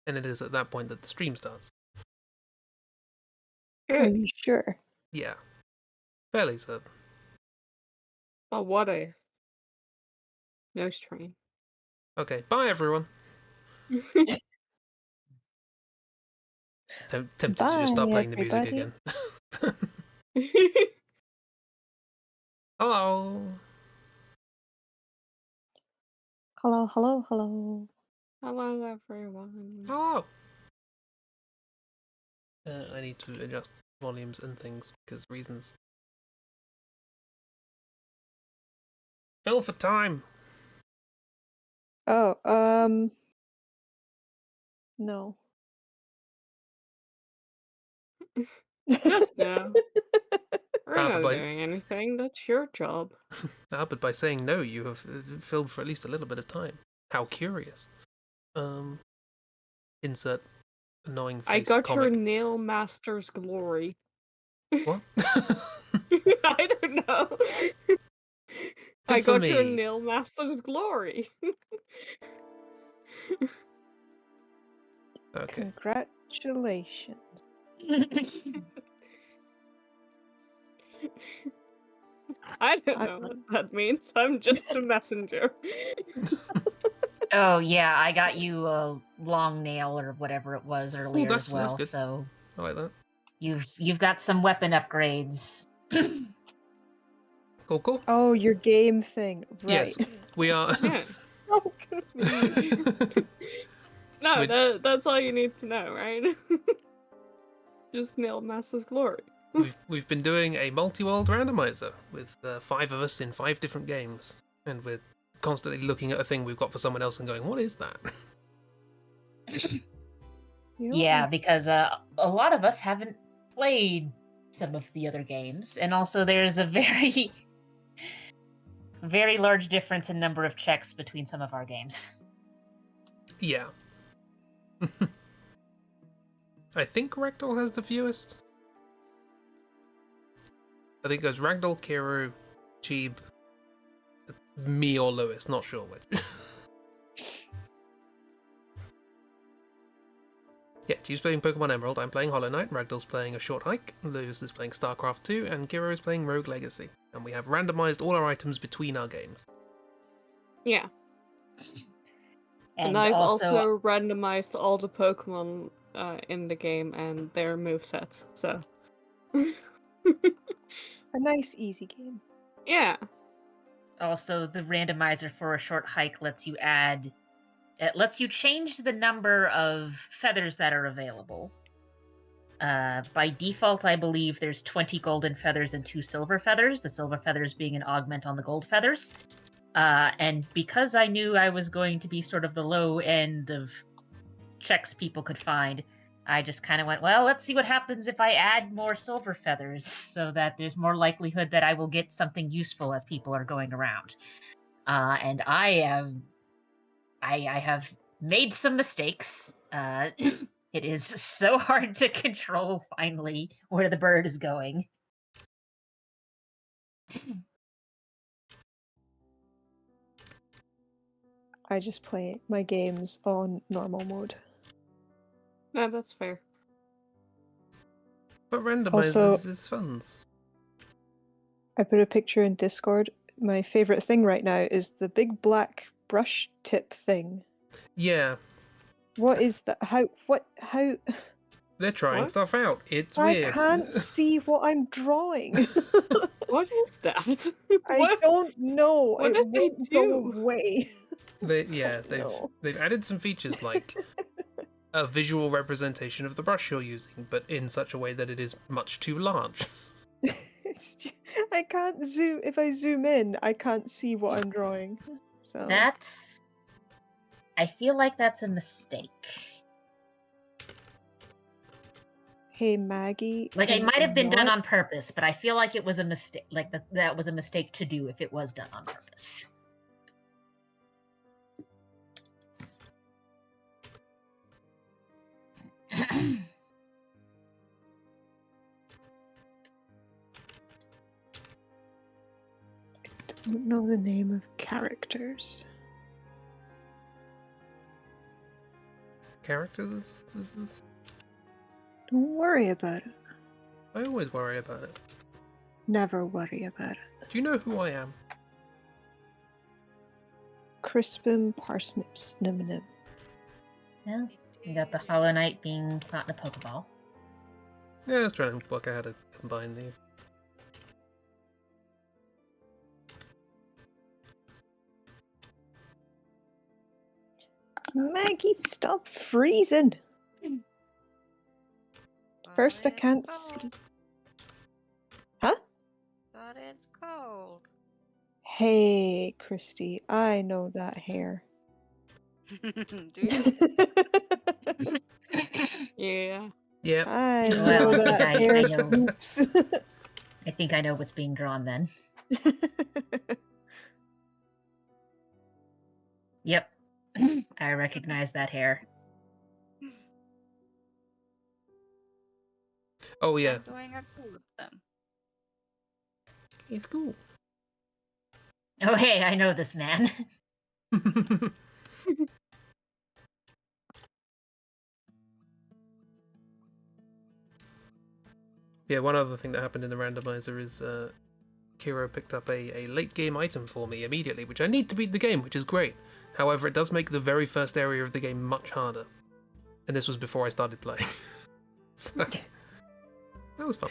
and it is at that point that the stream starts. Are you sure? Yeah. Fairly certain. Oh, what a nose train. Okay, bye everyone. Tempted to just start Bye, playing the music everybody. again. Hello. Hello, hello, hello. Hello, everyone. Hello. I need to adjust volumes and things because reasons. Fill for time. Oh, no. Just now. We're but not by doing anything. That's your job. but by saying no, you have filled for at least a little bit of time. How curious. Insert annoying face I got comic. your nail master's glory. What? I don't know. I for got your me. nail master's glory. Okay. Congratulations. I don't know what that means. I'm just a messenger. Oh yeah, I got you a long nail or whatever it was earlier as well. That's good. So I like that. you've got some weapon upgrades. Cool. Oh, your game thing. Right. Yes, we are. Yeah. So confused. No, that's all you need to know, right? Just nail master's glory. We've been doing a multi-world randomizer with 5 of us in 5 different games, and we're constantly looking at a thing we've got for someone else and going, "What is that?" Yeah, because a lot of us haven't played some of the other games, and also there's a very, very large difference in number of checks between some of our games. Yeah. I think Ragdoll has the fewest. I think it goes Ragdoll, Kiro, Chib, me or Lewis, not sure which. Yeah, Chib's playing Pokemon Emerald, I'm playing Hollow Knight, Ragdoll's playing A Short Hike, Lewis is playing StarCraft 2, and Kiro is playing Rogue Legacy. And we have randomized all our items between our games. Yeah. And I've also randomized all the Pokemon in the game and their movesets, so. A nice, easy game. Yeah. Also, the randomizer for A Short Hike lets you add... It lets you change the number of feathers that are available. By default, I believe there's 20 golden feathers and 2 silver feathers, the silver feathers being an augment on the gold feathers. And because I knew I was going to be sort of the low end of checks people could find, I just kind of went, well, let's see what happens if I add more silver feathers so that there's more likelihood that I will get something useful as people are going around. And I have made some mistakes. It is so hard to control, finally, where the bird is going. I just play my games on normal mode. No, that's fair. But randomizers is fun. I put a picture in Discord. My favorite thing right now is the big black brush tip thing. Yeah. What is that? How? They're trying stuff out. It's I weird. can't see what I'm drawing. What is that? I don't know. What did they do? Go away. They've added some features like a visual representation of the brush you're using, but in such a way that it is much too large. I can't zoom. If I zoom in, I can't see what I'm drawing. So I feel like that's a mistake. Hey, Maggie. Like, it might have been done on purpose, but I feel like it was a mistake. Like, that was a mistake to do if it was done on purpose. I don't know the name of characters. characters. Don't worry about it. I always worry about it. Never worry about it. Do you know who I am? Crispin parsnips nim nim. Well, you got the Hollow Knight being caught in a Pokeball. Yeah, I was trying to work out how to combine these. Maggie, stop freezing! First I But can't it's see. cold. Huh? But it's cold. Hey, Christy, I know that hair. Do you? Yeah. Yeah. I Well, know I think that I hair know. swoops. I think I know what's being drawn then. Yep. I recognize that hair. Oh yeah. I'm doing a good then. It's cool. Oh, hey, I know this man. Yeah, one other thing that happened in the randomizer is Kiro picked up a late game item for me immediately, which I need to beat the game, which is great. However, it does make the very first area of the game much harder. And this was before I started playing. So, that was fun.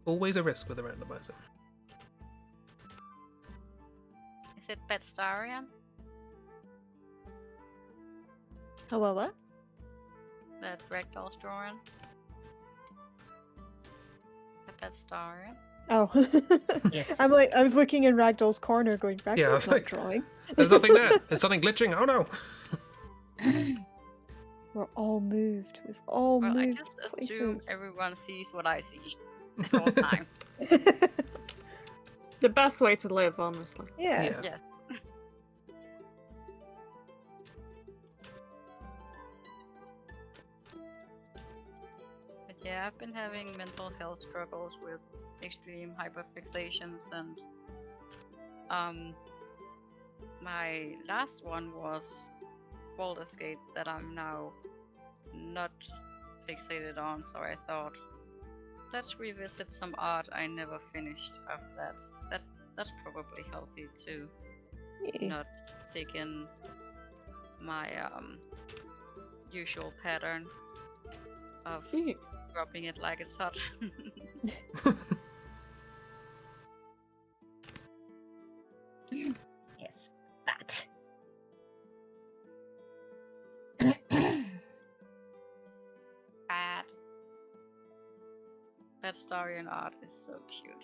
Always a risk with a randomizer. Is it Petstarian? Oh, what? That Ragdoll's drawing? The Petstarian? Oh. Yes. I was looking in Ragdoll's corner going, Ragdoll's Yeah, I was not like- drawing. There's nothing there. There's something glitching. Oh no. We're all moved. We've all Well, I moved just assume places. everyone sees what I see at all times. The best way to live, honestly. Yeah. Yeah. Yes. But yeah, I've been having mental health struggles with extreme hyperfixations, and my last one was Baldur's Gate that I'm now not fixated on, so I thought, let's revisit some art I never finished after that. That's probably healthy to Yeah. not stick in my usual pattern of Yeah. dropping it like it's hot. Yes, that. Bad. That story and art is so cute.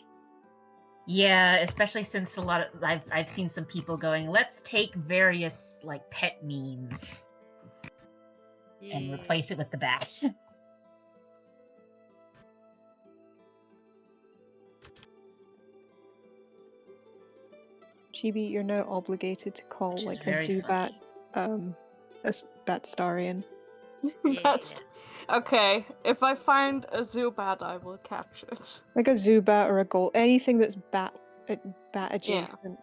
Yeah, especially since a lot of I've seen some people going, let's take various like pet memes and Yeah. replace it with the bat. Chibi, you're now obligated to call Which is like a very Zubat, funny. Batstarian. That's Yeah. okay. If I find a Zubat, I will catch it. Like a Zubat or a Gold, anything that's bat adjacent.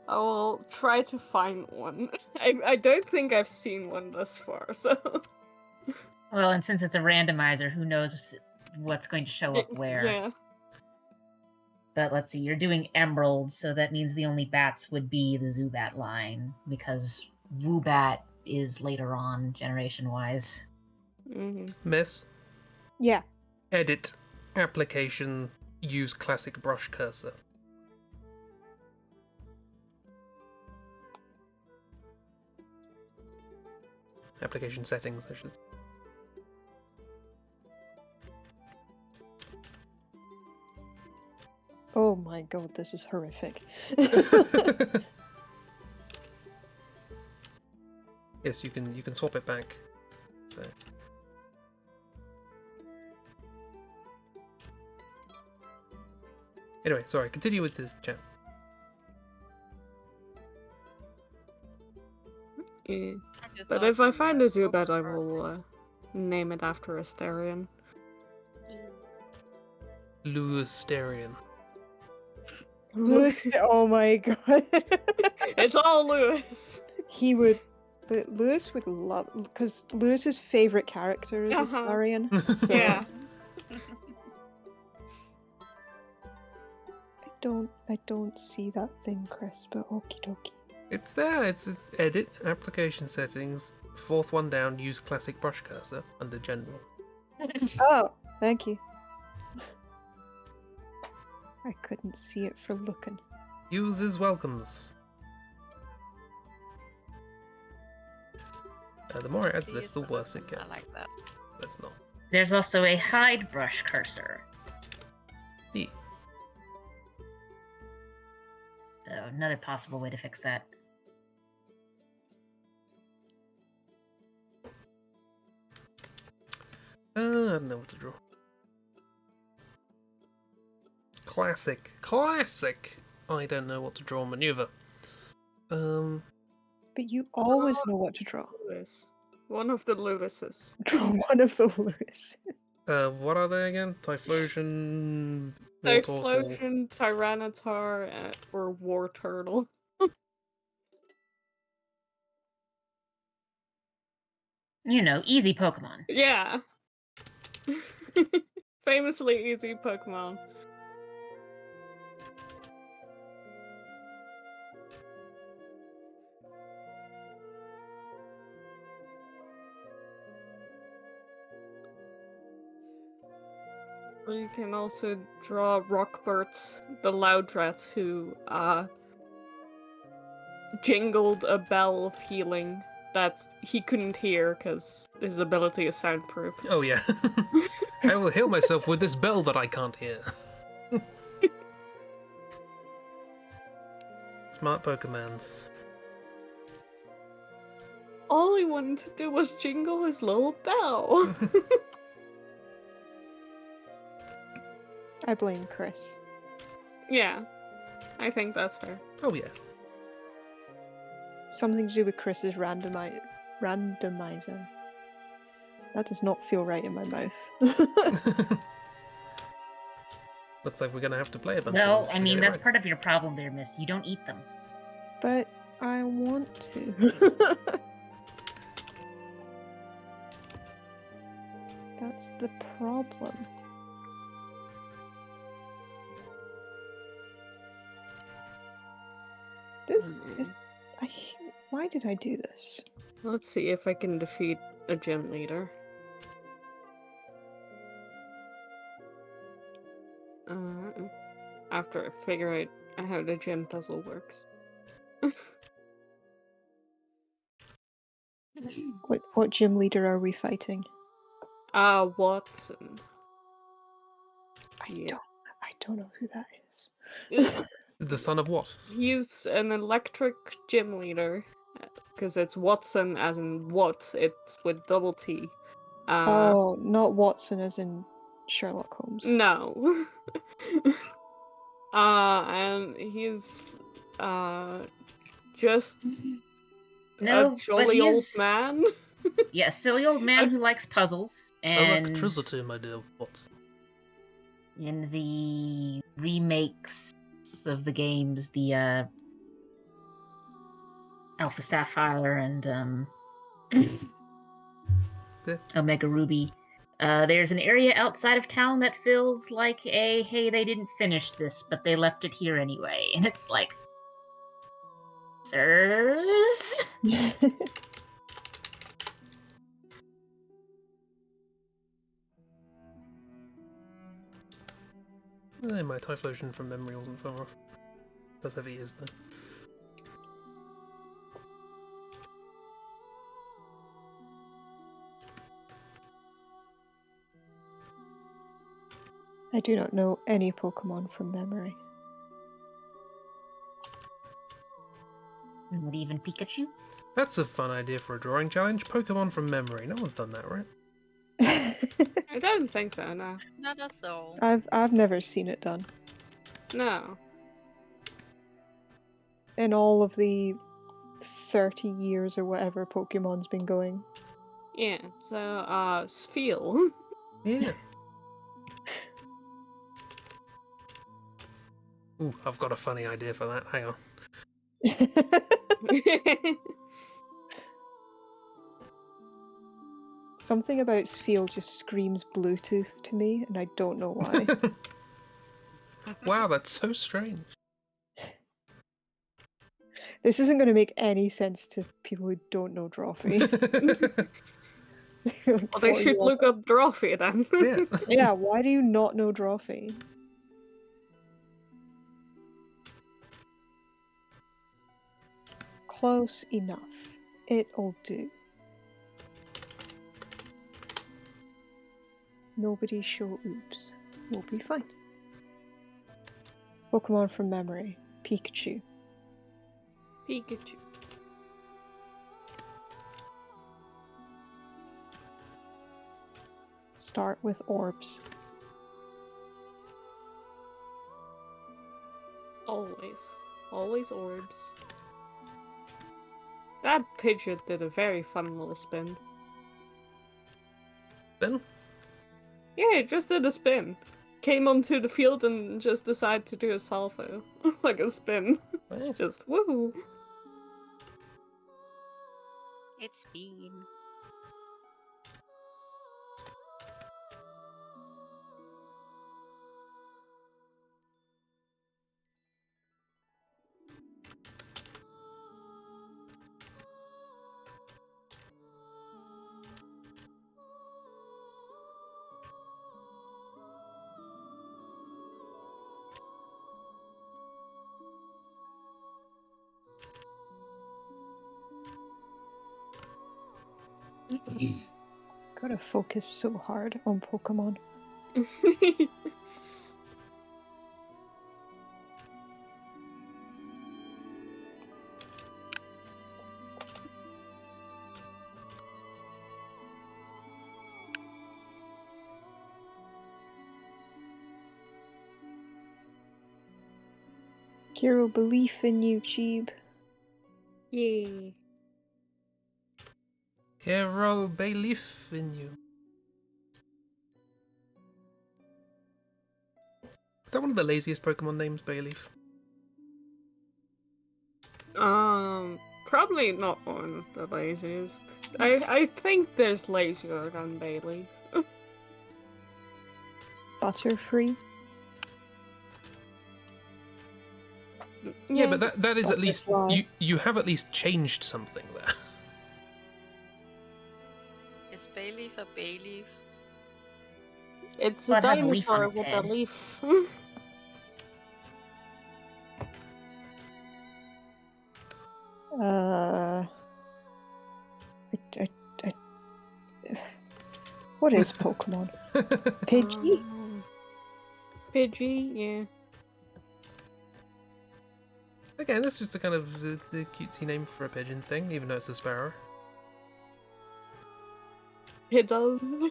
I will try to find one. I don't think I've seen one thus far, so Well, and since it's a randomizer, who knows what's going to show up where. Yeah. But let's see, you're doing Emerald, so that means the only bats would be the Zubat line, because Woobat is later on, generation-wise. Miss, Yeah. edit, application, use classic brush cursor. Application settings, I should say. Oh my god, this is horrific. Yes, you can swap it back. So. Anyway, sorry, continue with this chat. Yeah. just But thought if I you find were a Zubat, I focused will name it after Asterion. Lusterian. Lewis. Oh my god. It's all Lewis. He would. Lewis would love, because Lewis's favorite character is a Uh-huh. Starian. So Yeah. I don't see that thing, Chris. But okie dokie. It's there. It's edit, application settings, fourth one down, use classic brush cursor under general. Oh, thank you. I couldn't see it for looking. Users welcomes. The more I add to See this, it the for worse it looking. gets. I like that. Let's not. There's also a hide brush cursor. Yeah. So another possible way to fix that. I don't know what to draw. Classic. I don't know what to draw maneuver. But you always know what to draw. Lewis. One of the Lewises. Draw one of the Lewis. What are they again? Typhlosion, Wartortle. Typhlosion, Tyranitar, or War Turtle. You know, easy Pokemon. Yeah. Famously easy Pokemon. You can also draw Rockbirds, the Loudrats, who jingled a bell of healing that he couldn't hear because his ability is soundproof. Oh yeah. I will heal myself with this bell that I can't hear. Smart Pokemons. All he wanted to do was jingle his little bell. I blame Chris. Yeah, I think that's fair. Oh yeah. Something to do with Chris's randomizer. That does not feel right in my mouth. Looks like we're gonna have to play a bunch Well, of those I to mean, get it that's right. part of your problem there, miss. You don't eat them. But I want to. That's the problem. This why did I do this? Let's see if I can defeat a gym leader. After I figure out how the gym puzzle works. What gym leader are we fighting? Watson. I don't know who that is. The son of what? He's an electric gym leader. Because it's Watson as in what, it's with double T. Oh, not Watson as in Sherlock Holmes. No. And he's just No, a jolly but he old is... man. Yeah, silly old man who likes puzzles. And Electricity, my dear Watson. in the remakes of the games, the Alpha Sapphire and Yeah. Omega Ruby, there's an area outside of town that feels like hey, they didn't finish this, but they left it here anyway. And it's like, sirs? My Typhlosion from memory wasn't far off. Does have ears though. I do not know any Pokemon from memory. Not even Pikachu? That's a fun idea for a drawing challenge. Pokemon from memory. No one's done that, right? I don't think so, no. Not at all. I've never seen it done. No. In all of the 30 years or whatever Pokemon's been going. Yeah, so, Spheal. Yeah. Ooh, I've got a funny idea for that. Hang on. Something about Sfiel just screams Bluetooth to me, and I don't know why. Wow, that's so strange. This isn't going to make any sense to people who don't know Drawfee. Like, Well, they what are should you all look up Drawfee then. Yeah. Yeah, why do you not know Drawfee? Close enough. It'll do. Nobody show oops. We'll be fine. Pokemon from memory. Pikachu. Pikachu. Start with orbs. Always. Always orbs. That Pidgeot did a very fun little spin. Then? Yeah, it just did a spin. Came onto the field and just decided to do a salto. Like a spin. Nice. Just woohoo. It's been. Gotta focus so hard on Pokemon. Hero belief in you, Cheeb. Yay. Hero belief in you. Is that one of the laziest Pokemon names, Bayleaf? Probably not one of the laziest. I think there's lazier than Bailey. Butterfree. Yeah, but that is at least Butterfly. you have at least changed something there. Is Bayleaf a Bayleaf? It's Well, a it has a leaf on dinosaur its with a head. leaf. What is Pokemon? Pidgey? Pidgey, yeah. Again, that's just a kind of the cutesy name for a pigeon thing, even though it's a sparrow. Pidove.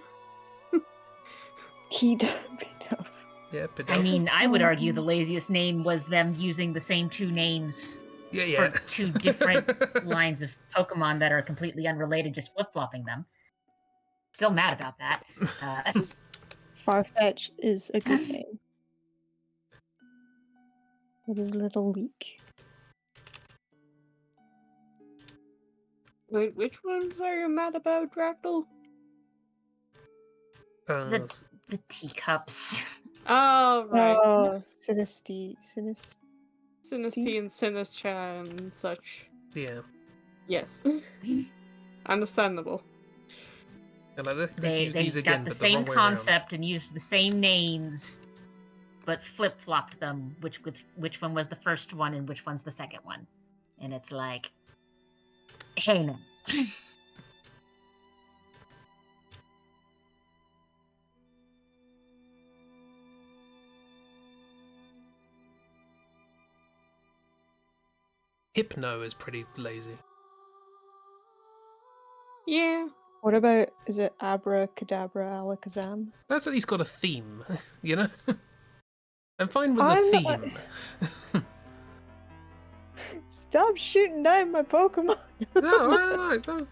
Pidove. Yeah, I Pidove. mean, I would argue the laziest name was them using the same two names Yeah. for two different lines of Pokemon that are completely unrelated, just flip-flopping them. Still mad about that. Farfetch is a good name. With his little leak. Wait, which ones are you mad about, Ragdoll? the teacups. Oh, right. Oh, Sinistea. Sinistea and Sinischa and such. Yeah. Yes. Understandable. And let's They use these again, got the but same wrong way around. concept and used the same names, but flip-flopped them. Which one was the first one and which one's the second one? And it's like, hey man. Hypno is pretty lazy. Yeah. What about, is it Abracadabra Alakazam? That's at least got a theme, you know? I'm fine with I'm the not- theme. Stop shooting down my Pokemon! No, I'm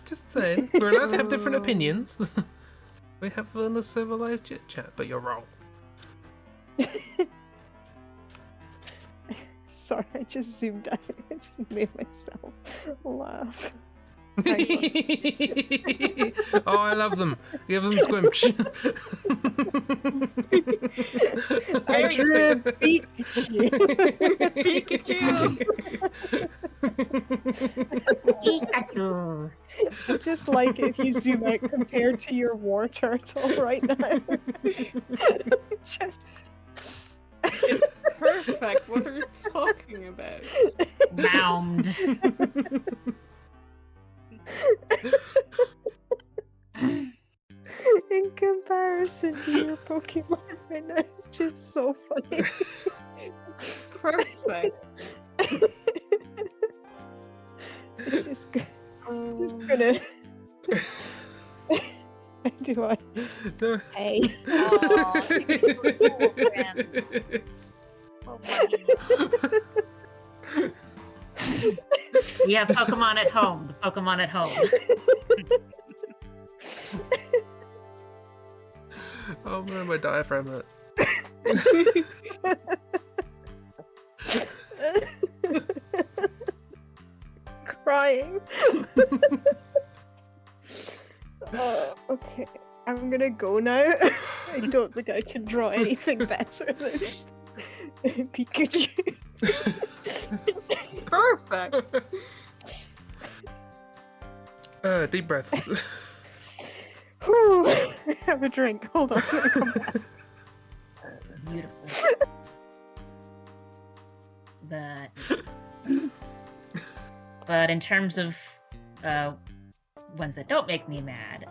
just saying. We're allowed to have different opinions. We have a civilized chit chat, but you're wrong. Sorry, I just zoomed out. I just made myself laugh. Oh, I love them. Give them squimch. I drew a Pikachu. Pikachu. I just like it if you zoom out compared to your war turtle right now. It's perfect. What are you talking about? Mound. In comparison to your Pokemon right now, it's just so funny. Perfect. It's just gonna. Do I? No. Hey. Oh, oh my. We have Pokemon at home. The Pokemon at home. Oh man, my diaphragm hurts. Crying. Okay, I'm gonna go now. I don't think I can draw anything better than Pikachu. It's perfect. Deep breaths. Whew. Have a drink. Hold on. I'm gonna come back. Beautiful. But in terms of ones that don't make me mad,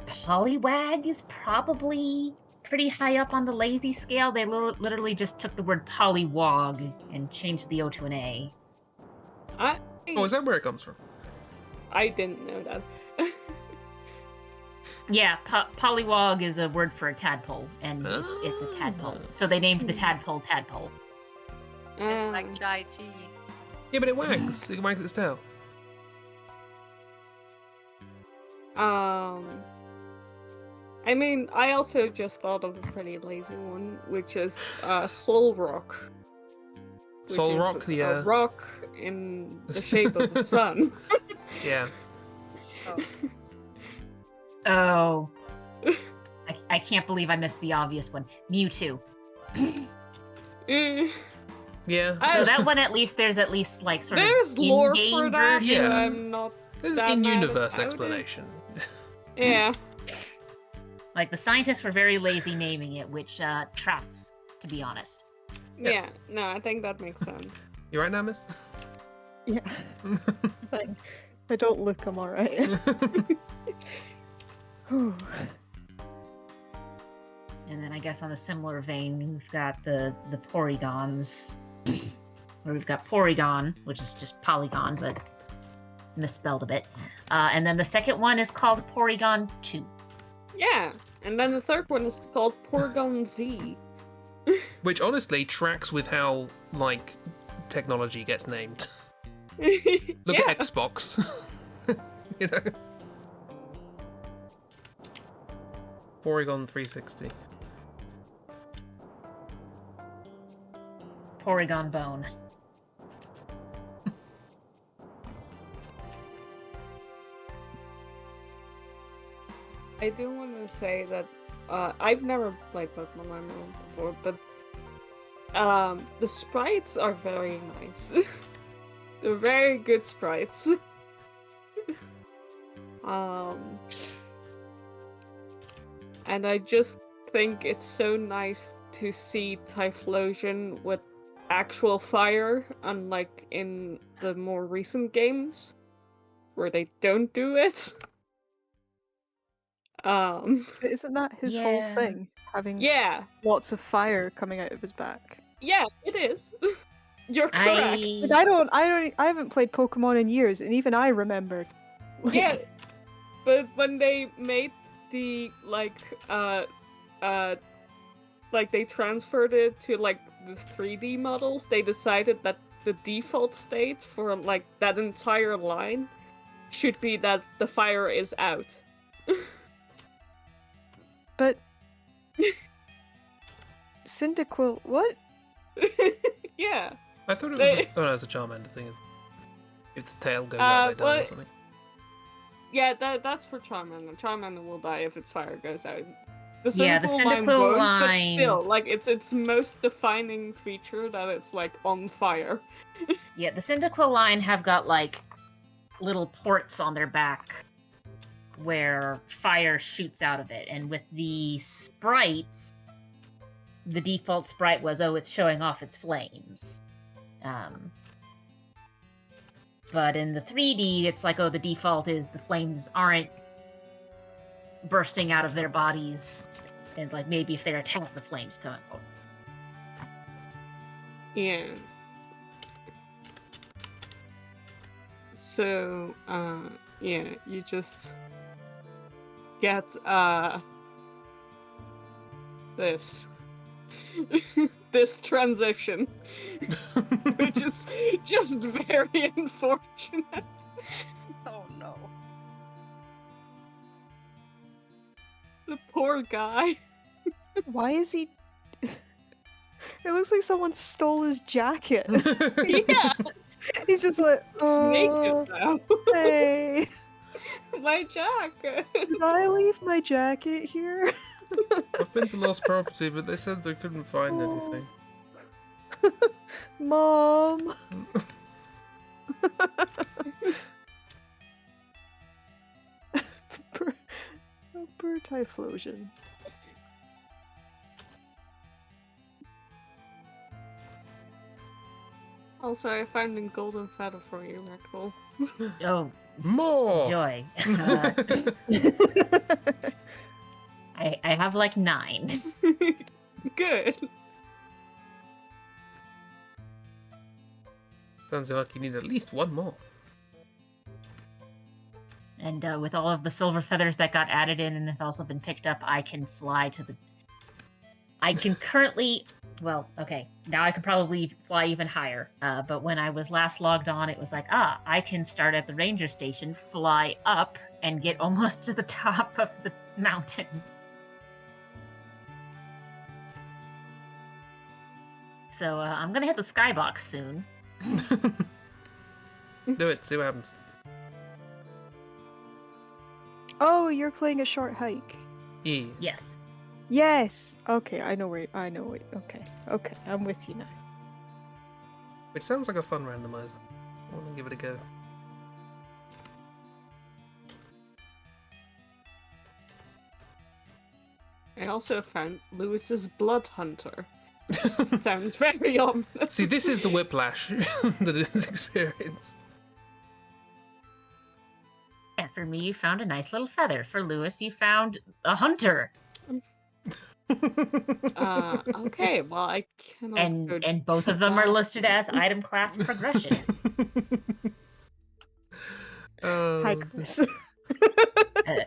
Poliwag is probably pretty high up on the lazy scale. They literally just took the word Polywog and changed the O to an A. Oh, is that where it comes from? I didn't know that. Yeah, Polywog is a word for a tadpole, and it's a tadpole. So they named the tadpole Tadpole. It's like Chai tea. Yeah, but it wags. It wags its tail. I mean, I also just thought of a pretty lazy one, which is Solrock. Which Solrock, is yeah. a rock in the shape of the sun. Yeah. Oh. I can't believe I missed the obvious one. Mewtwo. Yeah. So that one, at least, there's at least, like, sort There's of lore in-game for that, version. Yeah. but I'm not There's that an mad in-universe about it. explanation. Yeah. Like, the scientists were very lazy naming it, which tracks, to be honest. Yeah, no, I think that makes sense. You right now, miss? Yeah. Fine. I don't look, I'm alright. Whew. And then I guess on a similar vein, we've got the Porygons, where we've got Porygon, which is just Polygon, but misspelled a bit. And then the second one is called Porygon 2. Yeah, and then the third one is called Porygon Z. Which honestly tracks with how, like, technology gets named. Look Yeah. at Xbox. You know? Porygon 360. Porygon Bone. I do want to say that I've never played Pokemon Emerald before, but the sprites are very nice. They're very good sprites. And I just think it's so nice to see Typhlosion with actual fire, unlike in the more recent games, where they don't do it. Isn't that his whole Yeah. thing? Having Yeah, lots of fire coming out of his back. yeah, it is. You're correct. But I haven't played Pokemon in years, and even I remember. Like, Yeah, but when they made the like they transferred it to like the 3D models, they decided that the default state for like that entire line should be that the fire is out. But Cyndaquil, what? Yeah. I thought it was. They- Oh, no, it's a Charmander thing. If the tail goes out, they die or well, something. Yeah, that's for Charmander. Charmander will die if its fire goes out. The Yeah, the Cyndaquil line Cyndaquil won't, but line- still, like, it's most defining feature that it's, like, on fire. Yeah, the Cyndaquil line have got like little ports on their back where fire shoots out of it, and with the sprites, the default sprite was, oh, it's showing off its flames. But in the 3D, it's like, oh, the default is the flames aren't bursting out of their bodies, and like maybe if they're attacked, the flames come out. Yeah. So, yeah, you just get, this. This transition. Which is just very unfortunate. Oh no. The poor guy. Why is he? It looks like someone stole his jacket. Yeah, He's just like, it's naked now. hey, My jacket. did I leave my jacket here? I've been to Lost Property, but they said they couldn't find Oh. anything. Mom. Poor Typhlosion. Also, I found a golden feather for you, Ragdoll. Oh, More! joy. I have like 9. Good. Sounds like you need at least one more. And with all of the silver feathers that got added in and have also been picked up, I can fly to the... I can currently... Well, okay, now I can probably fly even higher. But when I was last logged on, it was like, I can start at the ranger station, fly up, and get almost to the top of the mountain. So I'm gonna hit the skybox soon. Do it, see what happens. Oh, you're playing a short hike. Yeah. Yes. Yes. Okay, I know where. Okay, I'm with you now. Which sounds like a fun randomizer. I want to give it a go. I also found Lewis's Blood Hunter. Sounds very ominous. See, this is the whiplash that is experienced. And for me, you found a nice little feather. For Lewis, you found a hunter. Okay, well, I cannot go And both of them are listed as item class progression. Hi, This Chris.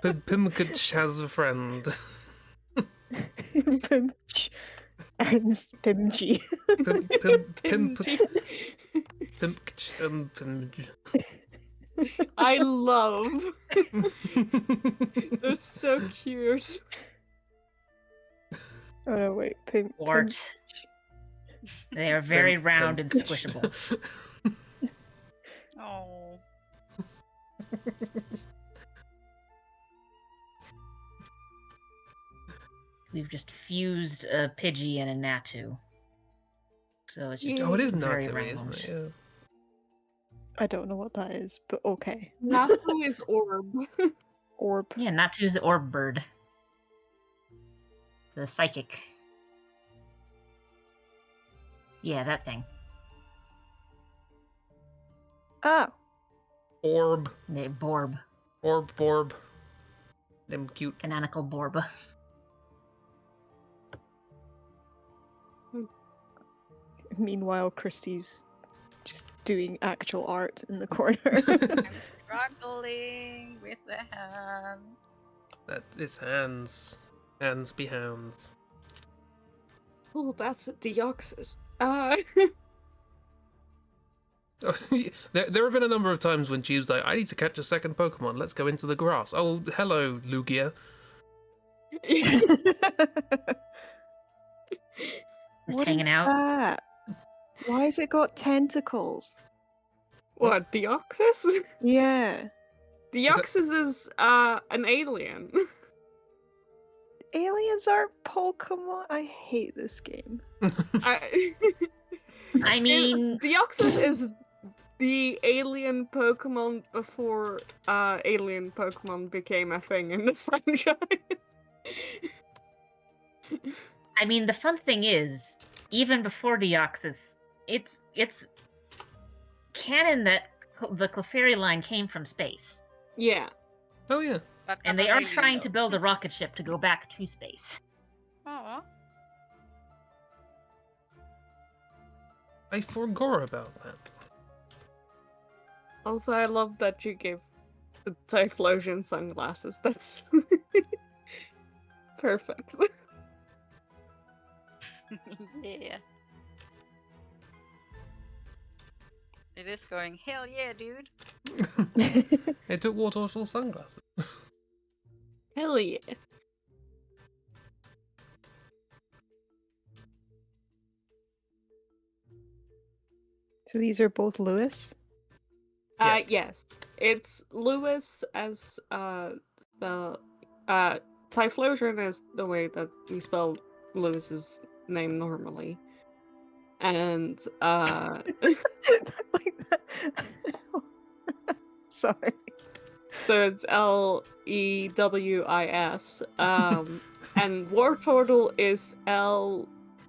Pimkich has a friend. Pimch and Pimchi. Pimkich and Pimj. I love. They're so cute. Oh no, wait, Wart. They are very round and squishable. Oh. We've just fused a Pidgey and a Natu. So it's just Oh, it is very Naturi, round. isn't it? Yeah. I don't know what that is, but okay. Natu is orb. Orb. Yeah, Natu's the orb bird. The psychic. Yeah, that thing. Oh, Orb. The Borb. Borb. Them cute. Canonical Borb. meanwhile, Christie's just doing actual art in the corner. I'm struggling with the hand. That is hands. Hands be hounds. Oh, that's a Deoxys. There have been a number of times when Chibi's like, I need to catch a second Pokemon, let's go into the grass. Oh, hello, Lugia. Just What hanging is out. that? Why has it got tentacles? What, Deoxys? Yeah. Deoxys is an alien. Aliens are Pokemon. I hate this game. I mean, Deoxys is the alien Pokemon before alien Pokemon became a thing in the franchise. I mean, the fun thing is, even before Deoxys, it's canon that the Clefairy line came from space. Yeah. Oh yeah. But And not they an are alien, trying though. to build a rocket ship to go back to space. Aw. I forgot about that. Also, I love that you gave the Typhlosion sunglasses. That's perfect. Yeah. It is going, hell yeah, dude. It took waterfall sunglasses. Hell yeah. So these are both Lewis? Yes. Yes. It's Lewis as spell Typhlosion is the way that we spell Lewis's name normally. And Like that. Sorry. so it's Lewis. And Wartortle is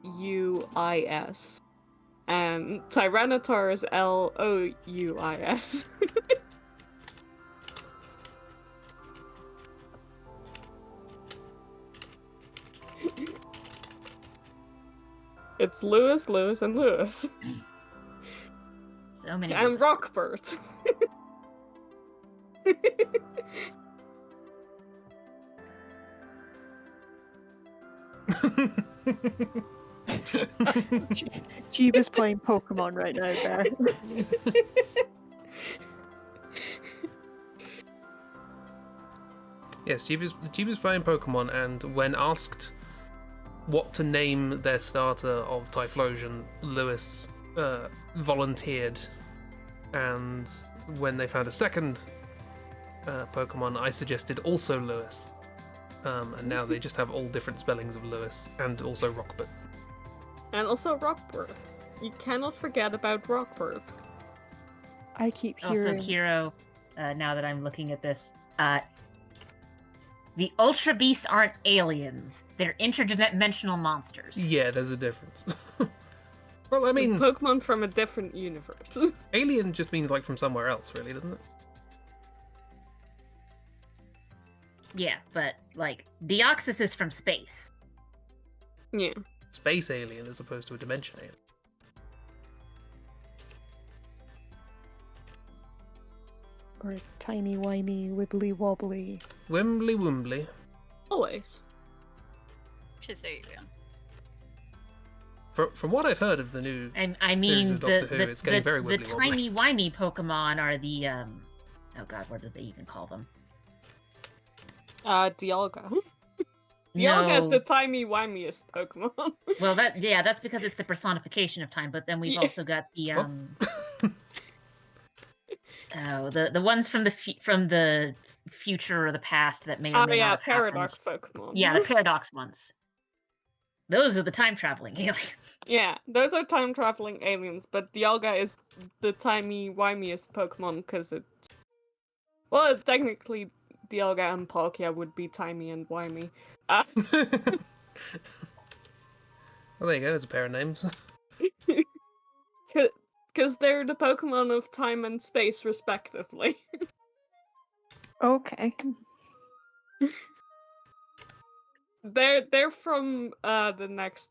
Luis. And Tyranitar is Louis. It's Lewis, Lewis, and Lewis. So many. And Lewises. Rockbert. Jeeva's playing Pokemon right now, Bear. Yes, Jeeva's playing Pokemon, and when asked what to name their starter of Typhlosion, Lewis volunteered. And when they found a second Pokemon, I suggested also Lewis. And now they just have all different spellings of Lewis, and also Rockbert. And also Rockbert. You cannot forget about Rockbert. I keep Also, hearing. Kiro, now that I'm looking at this, the Ultra Beasts aren't aliens. They're interdimensional monsters. Yeah, there's a difference. Well, I mean, Pokemon from a different universe. alien just means like from somewhere else, really, doesn't it? Yeah, but, like, Deoxys is from space. Yeah. Space alien as opposed to a dimension alien. Or a timey-wimey, wibbly-wobbly. Wimbly Wimbly. Always. She's alien. From what I've heard of the new I series mean, of Doctor Who, it's getting very the wibbly wobbly. timey-wimey Pokemon are the, oh god, what did they even call them? Dialga. Dialga is No. the timey-wimeyest Pokemon. Well, that's because it's the personification of time, but then we've Yeah. also got the, What? the ones from the future or the past that may or may not have Paradox happened. Pokemon. Yeah, the paradox ones. Those are the time traveling aliens. Yeah, those are time traveling aliens, but Dialga is the timey-wimeyest Pokemon because it. Well, technically, Dialga and Palkia would be timey and wimey. Well, there you go, there's a pair of names. Because they're the Pokemon of time and space, respectively. Okay. They're from the next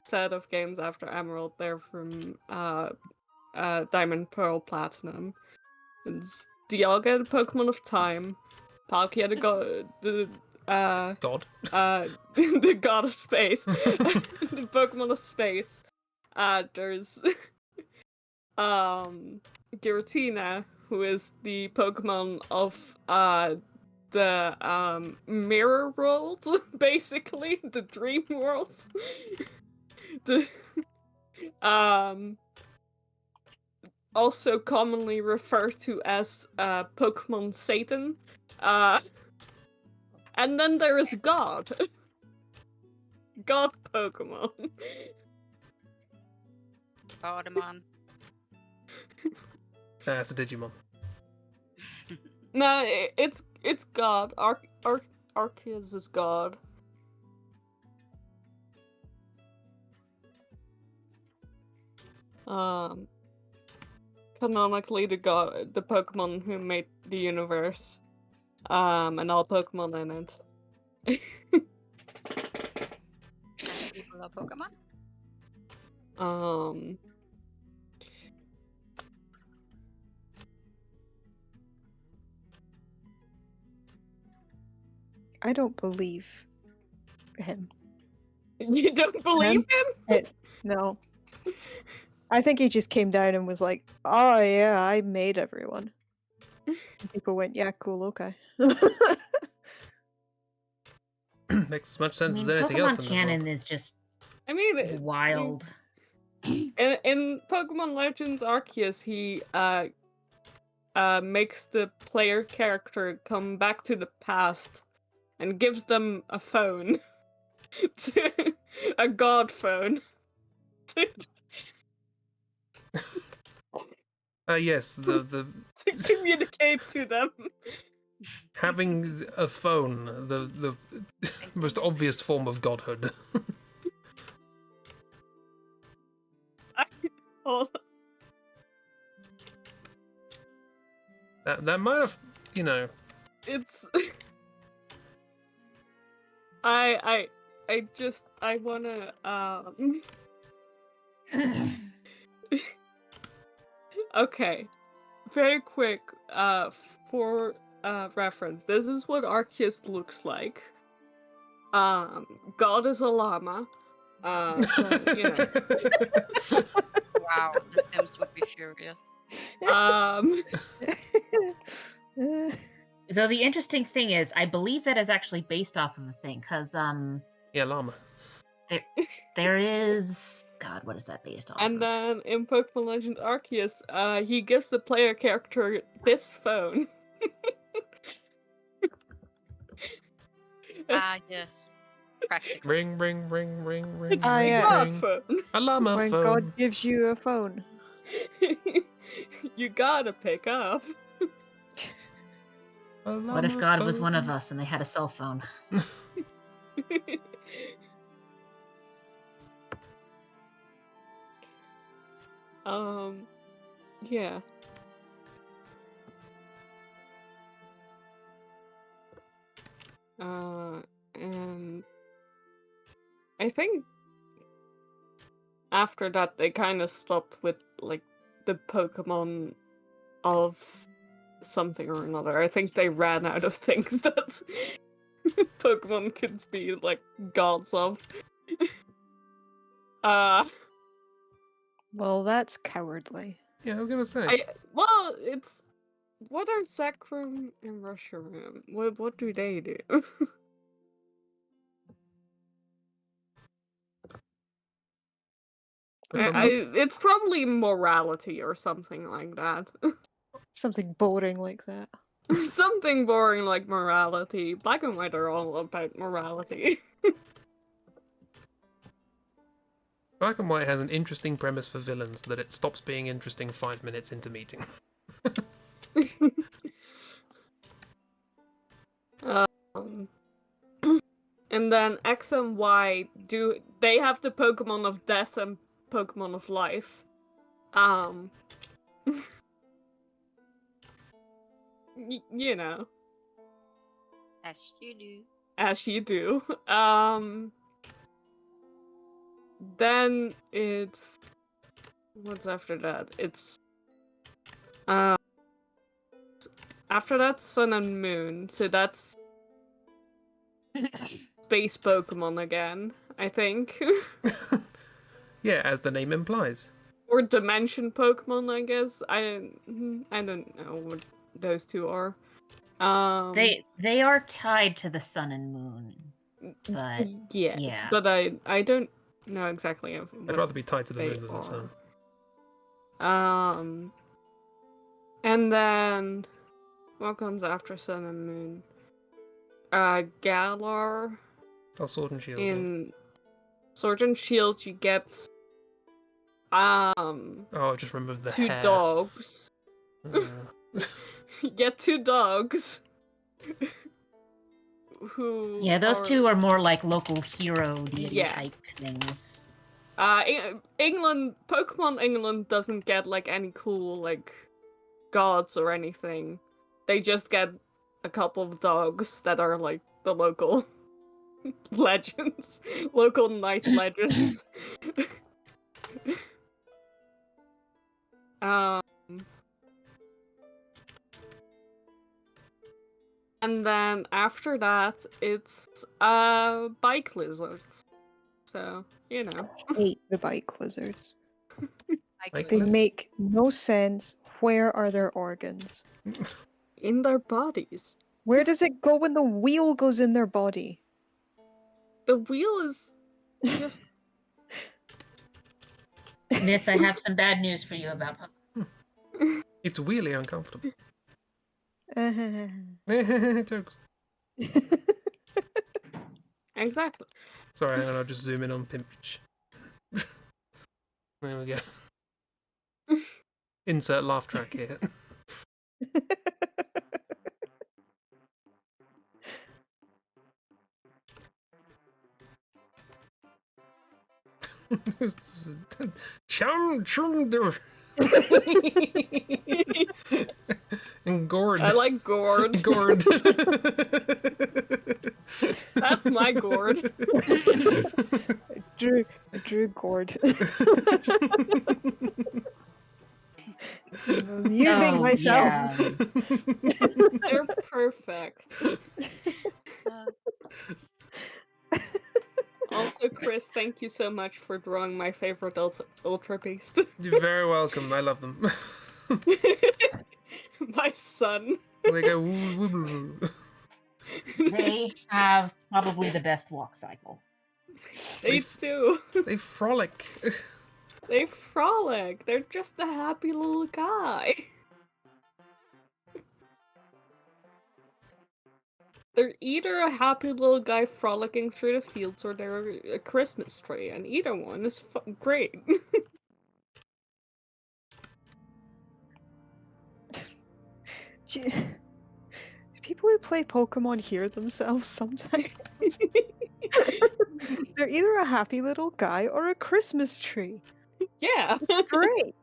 set of games after Emerald. They're from Diamond, Pearl, Platinum. It's Dialga, the Pokemon of time. Palkia, the God. the god of space. The Pokemon of space. There's Giratina, who is the Pokemon of the mirror world, basically the dream world. The also commonly referred to as Pokemon Satan. And then there is God. God Pokemon. Pokemon. That's a Digimon. No, it's God. Arceus is God. Canonically the Pokemon who made the universe. And all Pokemon in it. And people love Pokemon. I don't believe him. You don't believe him? No. I think he just came down and was like, "Oh yeah, I made everyone." And people went, "Yeah, cool, okay." Makes as much sense as I mean, anything else Pokemon in this canon world. is just I mean, wild. in Pokemon Legends Arceus, he makes the player character come back to the past and gives them a phone. A god phone. Yes, the To communicate to them. having a phone, the most obvious form of godhood. That might have, you know. It's I wanna okay. Very quick, for reference, this is what Arceus looks like. God is a llama. So, you know. Wow, the Sims would be furious. Though the interesting thing is, I believe that is actually based off of a thing, because Yeah, llama. there is God, what is that based off of? And then in Pokemon Legend Arceus, he gives the player character this phone. Ah, yes. Practical. Ring, ring, ring, ring, ring, It's ring, the yes. God ring. phone. A llama When phone. God gives you a phone. You gotta pick up. A What if llama God was one of phone. us and they had a cell phone? Yeah. And I think after that they kind of stopped with like the Pokemon of something or another. I think they ran out of things that Pokemon could be like gods of. Well, that's cowardly. Yeah, I was gonna say. Well, it's what are Zekrom and Reshiram? What do they do? It's probably morality or something like that. Something boring like that. Something boring like morality. Black and White are all about morality. Black and White has an interesting premise for villains that it stops being interesting 5 minutes into meeting. And then X and Y they have the Pokemon of death and Pokemon of life. You know. As you do. As you do. Then it's what's after that? It's after that Sun and Moon. So that's space Pokemon again, I think. Yeah, as the name implies. Or Dimension Pokemon, I guess. I don't know what those two are. They are tied to the sun and moon, but yes, yeah. but I don't know exactly. I'd rather be tied to the moon than the sun. And then, what comes after Sun and Moon? Galar. Oh, Sword and Shield. Yeah. In Sword and Shield, you get Oh, I just remembered the 2 hair. dogs. Uh, You get 2 dogs. Who? Yeah, those two are more like local hero deity Yeah. type things. England, Pokemon England doesn't get like any cool like gods or anything. They just get a couple of dogs that are like the local legends, local knight legends. And then after that, it's bike lizards. So you know, Hate the bike lizards. Like They Liz- make no sense. Where are their organs? in their bodies, Where does it go when the wheel goes in their body? the wheel is just Miss, I have some bad news for you about Pokemon. It's really uncomfortable. Jokes. exactly. Sorry, and I'll just zoom in on Pimpich. There we go. Insert laugh track here. Chum. And Gord. I like gourd. Gord. That's my gourd. Drew Gord. I'm using Oh, myself. yeah. They're perfect. Also, Chris, thank you so much for drawing my favorite Ultra Beast. You're very welcome. I love them. My son. They go woo, woo, woo, woo. They have probably the best walk cycle. They do. They frolic. They frolic. They're just a happy little guy. They're either a happy little guy frolicking through the fields or they're a Christmas tree, and either one is great. Do people who play Pokemon hear themselves sometimes? They're either a happy little guy or a Christmas tree. Yeah. Great.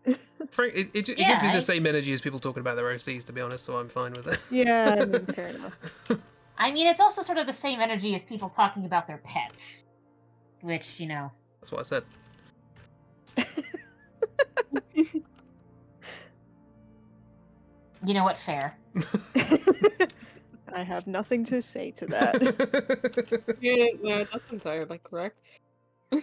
Frank, it gives me Yeah, the same energy as people talking about their OCs, to be honest, so I'm fine with it. Yeah, I mean, fair enough. I mean, it's also sort of the same energy as people talking about their pets. Which, you know. That's what I said. You know what? Fair. I have nothing to say to that. Yeah, no, that's entirely correct. I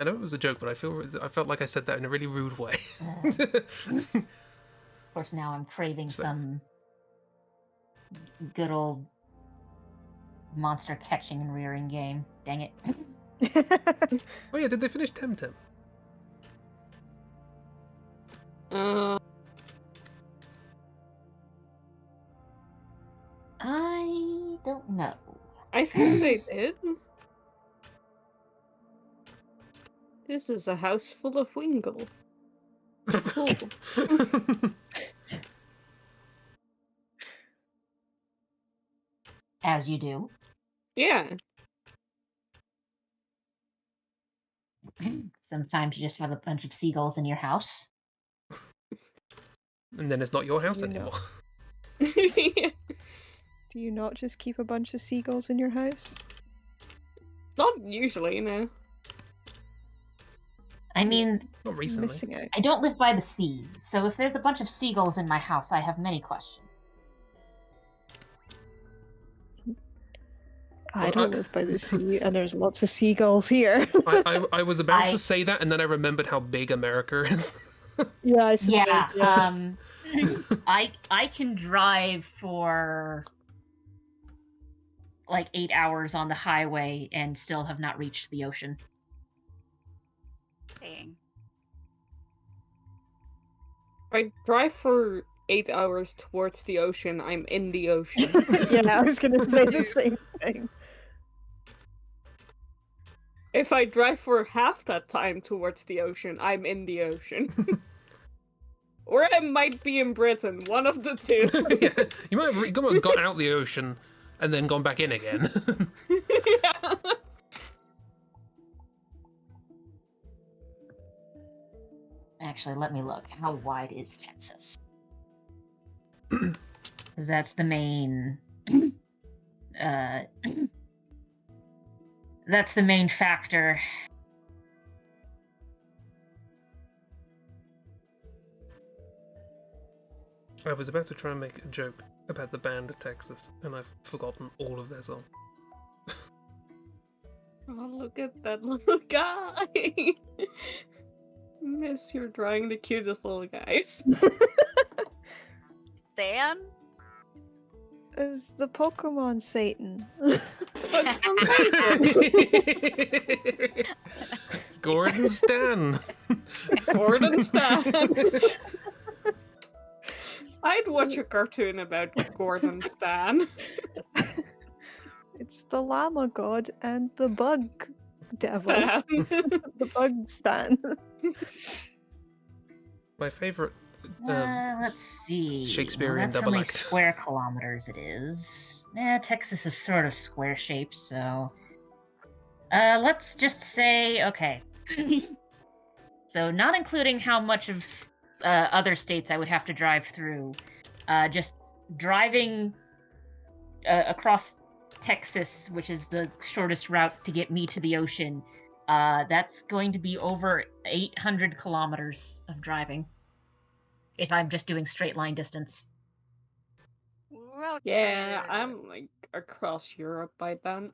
know it was a joke, but I felt like I said that in a really rude way. Of course, now I'm craving So- some good old monster catching and rearing game. Dang it. Oh yeah, did they finish Temtem? I don't know. I think they did. This is a house full of Wingle. Cool. As you do. Yeah. Sometimes you just have a bunch of seagulls in your house. And then it's not your house You know. anymore. Do you not just keep a bunch of seagulls in your house? Not usually, no. I mean, Not recently. Missing out. I don't live by the sea, so if there's a bunch of seagulls in my house, I have many questions. I don't live by the sea, and there's lots of seagulls here. I was about to say that, and then I remembered how big America is. Yeah, I suppose. Yeah, I can drive for like 8 hours on the highway and still have not reached the ocean. Dang. I drive for 8 hours towards the ocean, I'm in the ocean. Yeah, I was gonna say the Dude. same thing. If I drive for half that time towards the ocean, I'm in the ocean. Or I might be in Britain, one of the two. Yeah, you might have got out the ocean and then gone back in again. Yeah. Actually, let me look. How wide is Texas? Because that's the main. That's the main factor. I was about to try and make a joke about the band Texas, and I've forgotten all of their song. Oh, look at that little guy. Miss, you're drawing the cutest little guys. Stan? Is the Pokemon Satan? Gordon Stan. Gordon Stan. I'd watch a cartoon about Gordon Stan. It's the llama god and the bug devil. Stan. The bug stan. My favourite Let's see. Shakespearean That's how double many act. square kilometers it is. Texas is sort of square shaped, so. Let's just say, okay. So, not including how much of other states I would have to drive through, just driving across Texas, which is the shortest route to get me to the ocean, that's going to be over 800 kilometers of driving. If I'm just doing straight line distance. Okay. Yeah, I'm like across Europe by then.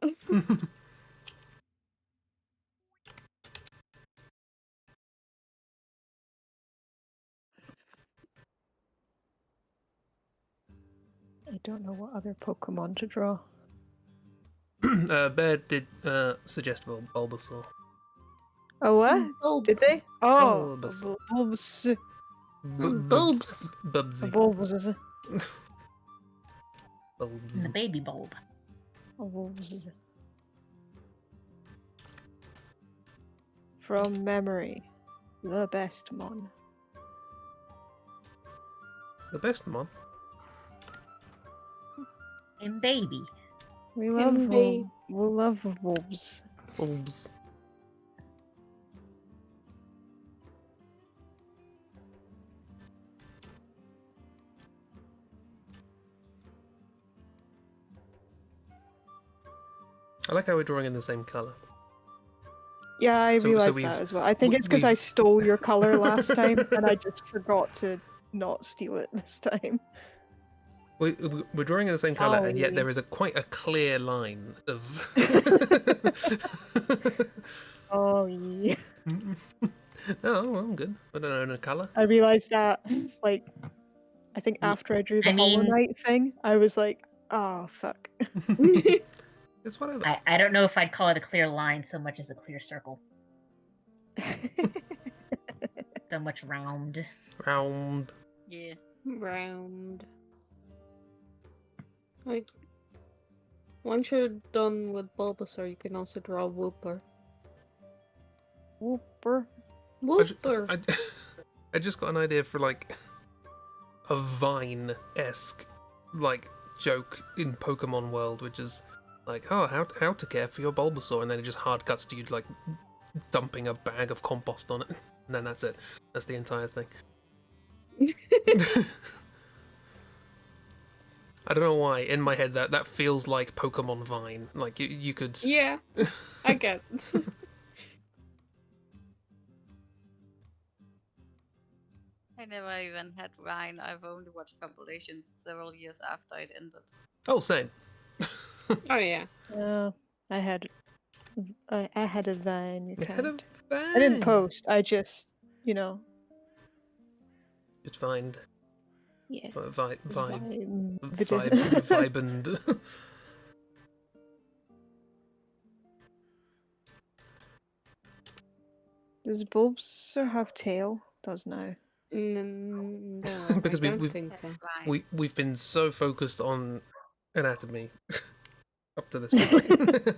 I don't know what other Pokemon to draw. Bear did suggest Bulbasaur. Oh, what? Bulb. Did they? Oh, Bulbasaur. Bulbs. Bulbs. Bubsy. Bulbs. Bulbs. The baby bulb. Bulbs. From memory, the best mon. The best one. And baby. We love Indeed. we love wolves. Bulbs. I like how we're drawing in the same colour. Yeah, I So realized we've- that as well. I think it's because I we've- stole your color last time and I just forgot to not steal it this time. We're drawing in the same colour, and yet Sorry. there is quite a clear line of. Oh yeah. Oh, well, good. I don't own a colour. I realized that like I think after I drew the I Hollow mean- Knight thing, I was like, oh fuck. It's whatever. I don't know if I'd call it a clear line so much as a clear circle. So much round. Round. Yeah. Round. Like, once you're done with Bulbasaur, you can also draw Wooper. Whooper. Wooper. I just got an idea for like a Vine-esque like joke in Pokemon World, which is like, oh, how to care for your Bulbasaur, and then it just hard cuts to you like dumping a bag of compost on it, and then that's it. That's the entire thing. I don't know why. In my head, that feels like Pokemon Vine. Like you could. Yeah, I get. I never even had Vine. I've only watched compilations several years after it ended. Oh, same. Oh yeah. I had a Vine You had a account. I didn't Vine. post. I just, Just find yeah. vibe Vibed. viband. Does Bulbasaur have tail? Does now. No, Because I don't we've think so. we've been so focused on anatomy up to this point.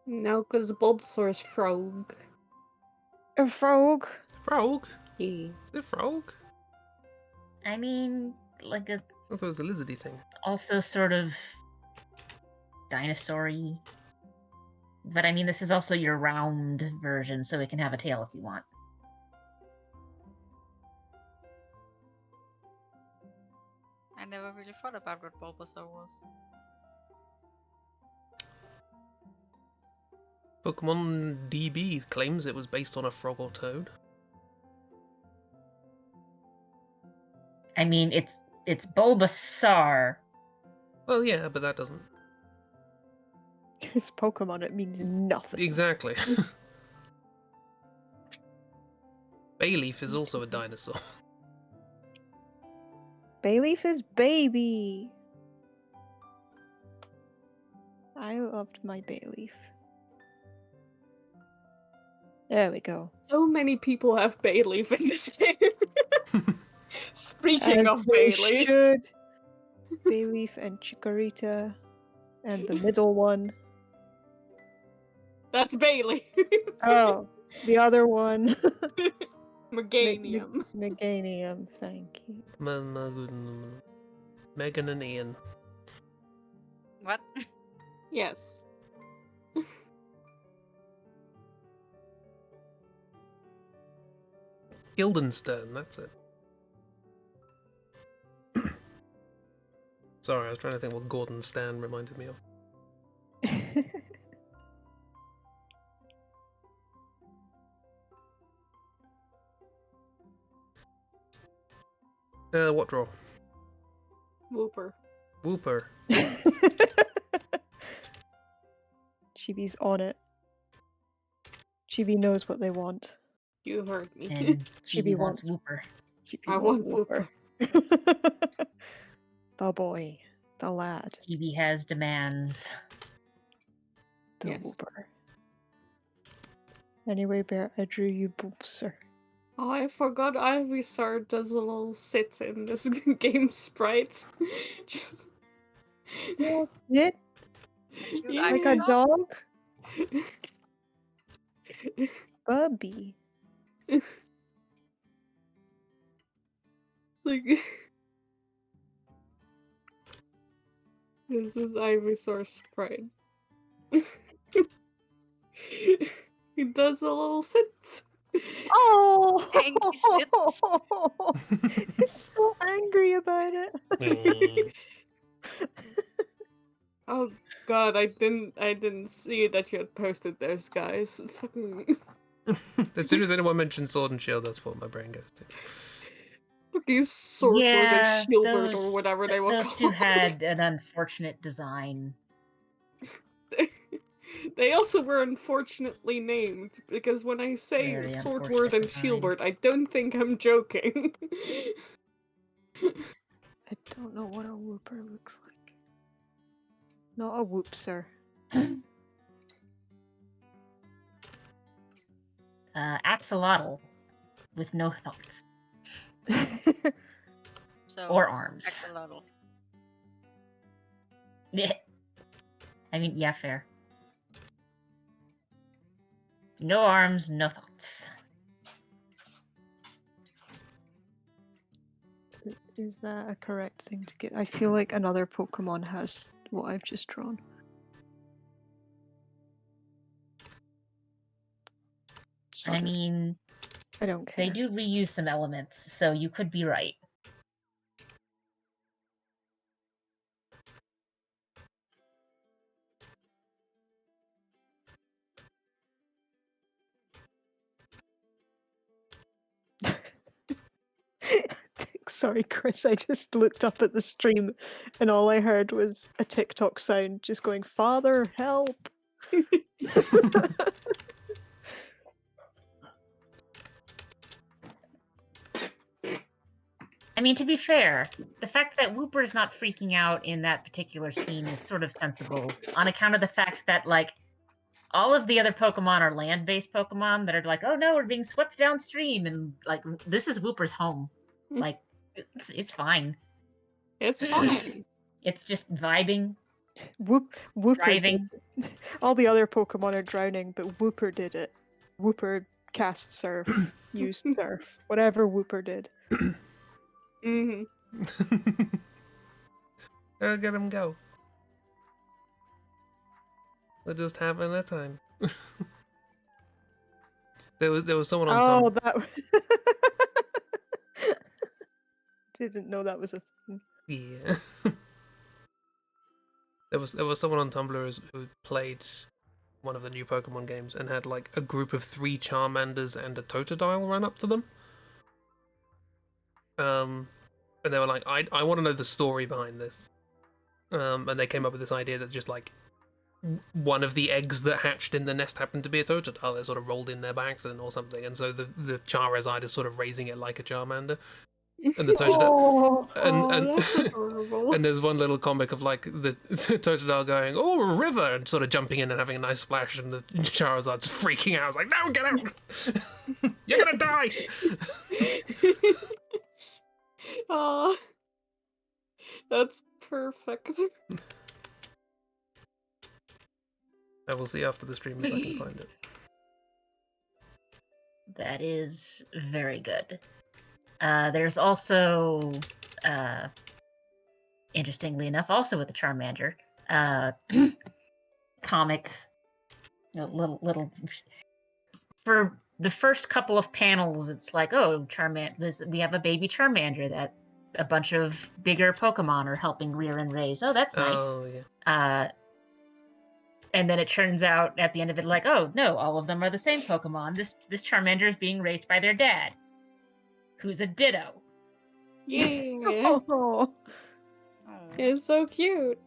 No, because Bulbasaur's frog. A frog. Frog? Yeah. Is it frog? I mean, like a I thought it was a lizardy thing. also sort of dinosaur-y. But I mean, this is also your round version, so it can have a tail if you want. I never really thought about what Bulbasaur was. Pokemon DB claims it was based on a frog or toad. I mean, it's Bulbasaur. Well, yeah, but that doesn't... It's Pokemon, it means nothing. Exactly. Bayleaf is also a dinosaur. Bayleaf is baby. I loved my Bayleaf. There we go. So many people have Bayleaf in this game. Speaking As of they Bayleaf. should. Bayleaf and Chikorita. And the middle one. That's Bayleaf. Oh, the other one. Meganium. Meganium, thank you. Megan and Ian. What? Yes. Guildenstern, that's it. Sorry, I was trying to think what Gordon Stan reminded me of. What draw? Whooper. Whooper. Chibi's on it. Chibi knows what they want. You heard me. And Chibi Chibi wants wants- Wooper. Chibi I want Whooper. The boy. The lad. Chibi has demands. The Yes. whooper. Anyway, Bear, I drew you Bulbasaur. Oh, I forgot Ivysaur does a little sit in this game sprite. Just... Yes. It Cute Yeah. like a Ivysaur? dog? Bubby. Like... This is Ivysaur sprite. He does a little sit. Oh! Hanky He's so angry about it. Oh god, I didn't see that you had posted those guys. Fucking As soon as anyone mentions Sword and Shield, that's what my brain goes to. fucking Swordward and Shieldward or whatever they were those called. two had an unfortunate design. They also were unfortunately named, because when I say Very Swordward unfortunate and design. Shieldward, I don't think I'm joking. I don't know what a whooper looks like. Not a whoopser. Axolotl with no thoughts So, or arms. Axolotl. Yeah. I mean, yeah, fair. No arms, no thoughts. Is that a correct thing to get? I feel like another Pokemon has what I've just drawn. I Sod it. mean, I don't care. they do reuse some elements, so you could be right. Sorry, Chris, I just looked up at the stream and all I heard was a TikTok sound just going, "Father, help!" I mean, to be fair, the fact that Wooper's not freaking out in that particular scene is sort of sensible, on account of the fact that, like, all of the other Pokemon are land-based Pokemon that are like, oh no, we're being swept downstream, and like this is Wooper's home. Like it's fine. It's fine. It's just vibing, Wooper driving. did. All the other Pokemon are drowning, but Wooper did it. Wooper cast surf, used surf, whatever Wooper did. Hmm. Let him go. They're just having a time. there was someone on Oh, that. Didn't know that was a thing. Yeah. there was someone on Tumblr who played one of the new Pokemon games and had like a group of 3 Charmanders and a Totodile run up to them. And they were like, I want to know the story behind this. And they came up with this idea that just like one of the eggs that hatched in the nest happened to be a Totodile that sort of rolled in there by accident or something, and so the Charizard is sort of raising it like a Charmander. And the Totodile, That's adorable. and there's one little comic of like the Totodile going, "Oh, a river," and sort of jumping in and having a nice splash, and the Charizard's freaking out. I was like, "No, get out! You're gonna die!" Oh, that's perfect. I will see after the stream if I can find it. That is very good. There's also, interestingly enough, also with the Charmander, comic, little. For the first couple of panels, it's like, oh, we have a baby Charmander that a bunch of bigger Pokemon are helping rear and raise. Oh, that's nice. Oh yeah. And then it turns out at the end of it, like, oh no, all of them are the same Pokemon. This Charmander is being raised by their dad, who's a Ditto. Yeah, Oh. it's so cute.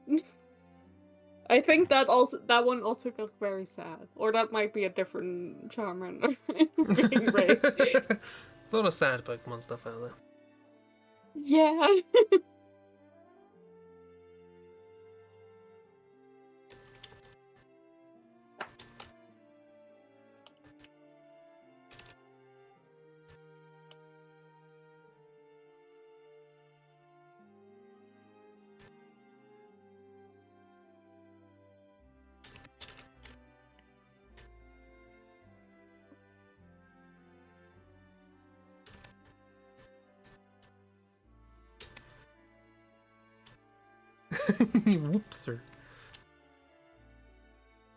I think that one also got very sad, or that might be a different Charmander being raised. There's a lot of sad Pokemon stuff out there. Yeah. Whoopser.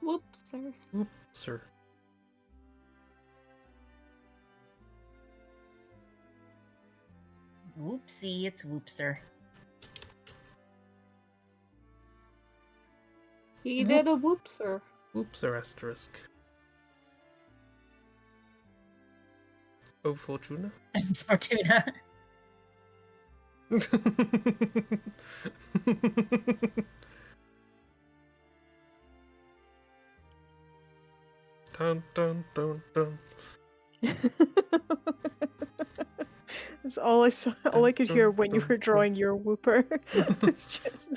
Whoopser. Whoopser. Whoopsie, it's Whoopser. He did a whoopser. Whoopser asterisk. Oh, Fortuna. Fortuna. Dun dun dun dun. That's all I saw. All I could hear when you were drawing your Wooper. It's just.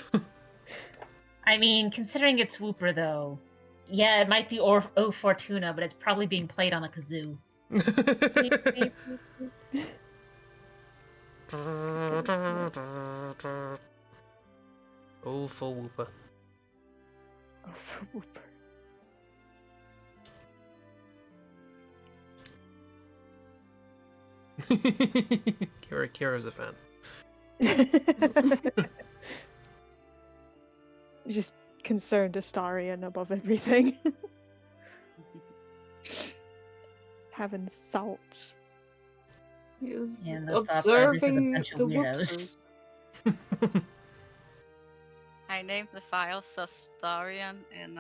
I mean, considering it's Whooper, though, yeah, it might be O Fortuna, but it's probably being played on a kazoo. Oh, for Whooper. Oh, for Wooper. Kira's a fan. You're just concerned Astarion above everything. Having thoughts. He was And those thoughts are, this is a observing bunch of the weirdos. whoopsers. I named the file Sustarian and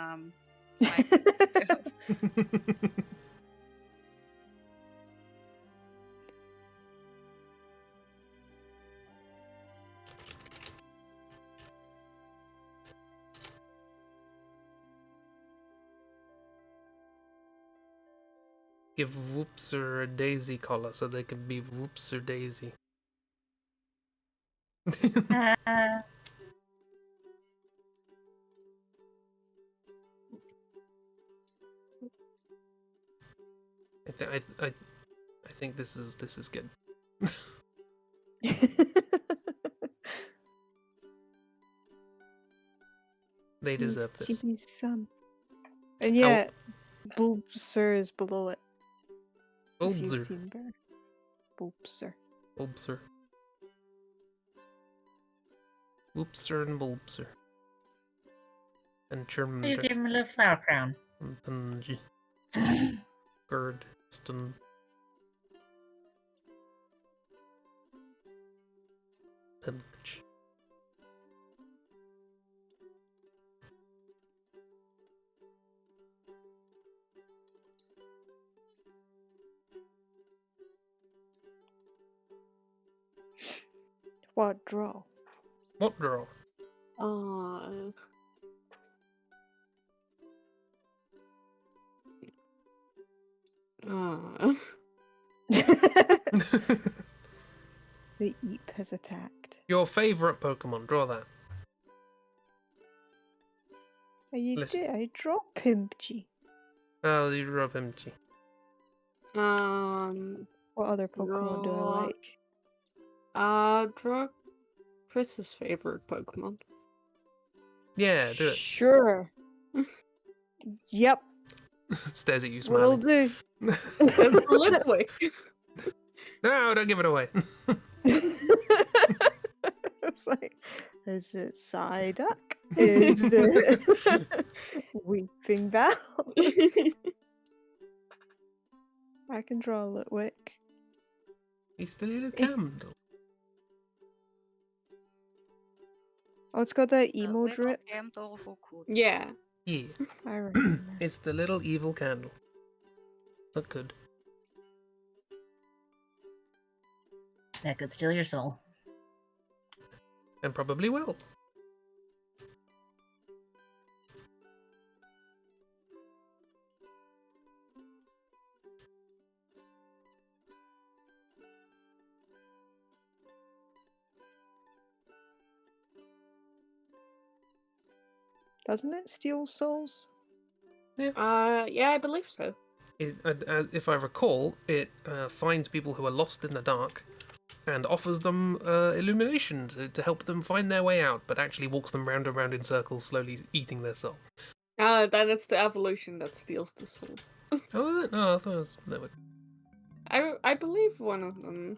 Give Whoopser a daisy collar so they can be Whoopser Daisy. I think this is good. They deserve this. Chibi's son. And yeah, Bulbsur is below it. If you've Bulbsur. seen Bear. Bulbsur. Bulbsur. Oopser and Bulbsur. And So you Charmander. give him a little flower crown. And Punji. Gerd. Stun. Pinch. What draw? What draw? Uh, uh, The Eep has attacked. Your favourite Pokemon, draw that. Listen. I draw Pimpchi. Oh, you draw Pimchi. What other Pokemon do I Draw- like? draw Chris's favorite Pokemon. Yeah, do it. Sure. Yep, Stares at you will smiling. do. It's Litwick. No, don't give it away. It's like, is it Psyduck? Is it Weeping Bell? I can draw a Litwick. He's the little candle. Oh, it's got that emo Little drip. candle who could. Yeah. Yeah, I remember. it's the little evil candle. Look good. That could steal your soul. And probably will. Doesn't it steal souls? Yeah, I believe so. If I recall, it finds people who are lost in the dark and offers them illumination to help them find their way out, but actually walks them round and round in circles, slowly eating their soul. Then it's the evolution that steals the soul. Oh, is it? Oh, I thought it was... That would... I believe one of them.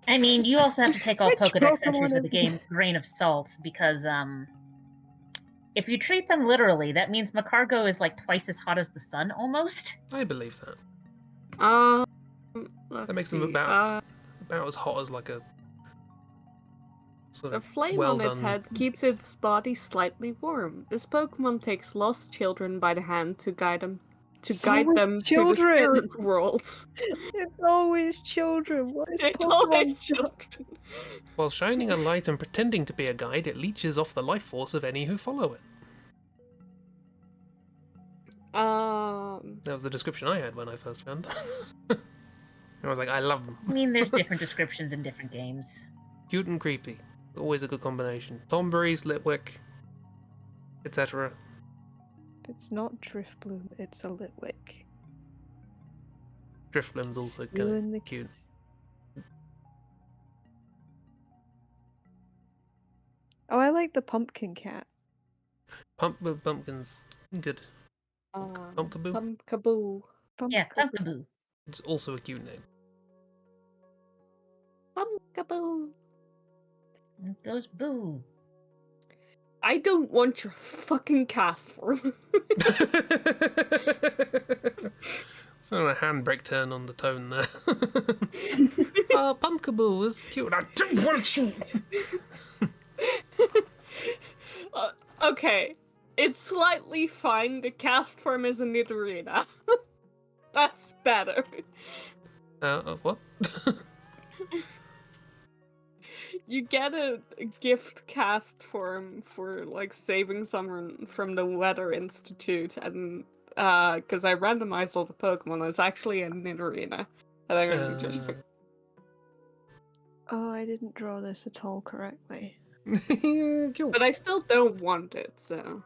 I mean, you also have to take all Which Pokedex Pokemon entries with a is it? grain of salt, because if you treat them literally, that means Macargo is like twice as hot as the sun, almost. I believe that. Let's Makes see. them about as hot as like a sort A of flame well on its done. head keeps its body slightly warm. This Pokemon takes lost children by the hand to guide them So is to the children. spirit worlds. It's always children. What is It's Pokemon? always children. While shining a light and pretending to be a guide, it leeches off the life force of any who follow it. That was the description I had when I first found it. I was like, I love them. I mean, there's different descriptions in different games. Cute and creepy. Always a good combination. Thornberries, Litwick, etc. It's not Drifbloom, it's a Litwick. Drifbloom's also Stealing kind the of cute. kids. Oh, I like the pumpkin cat. Pumpkin's good. Pumpkaboo? Pumpkaboo. Yeah, Pumpkaboo. It's also a cute name. Pumpkaboo. It goes boo. I don't want your fucking cast form. Sort of a handbrake turn on the tone there. Pumpkaboo is cute. I don't want you. Okay. It's slightly fine. The cast form is a Nidorina. That's better. What? You get a gift cast form for like saving someone from the Weather Institute, and because I randomized all the Pokemon, it's actually a Nidorina. And I'm just Oh, I didn't draw this at all correctly. Cute. but I still don't want it, so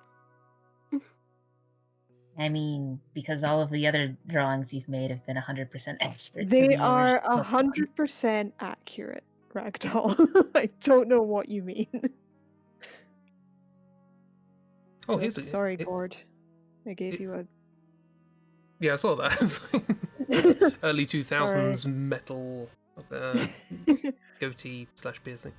I mean, because all of the other drawings you've made have been 100% accurate. to They the are original Pokemon. 100% accurate, Ragdoll. I don't know what you mean. Oh, here's Oops, sorry, it- Gord. I gave it- you a... Yeah, I saw that. Early 2000s metal goatee / piercing.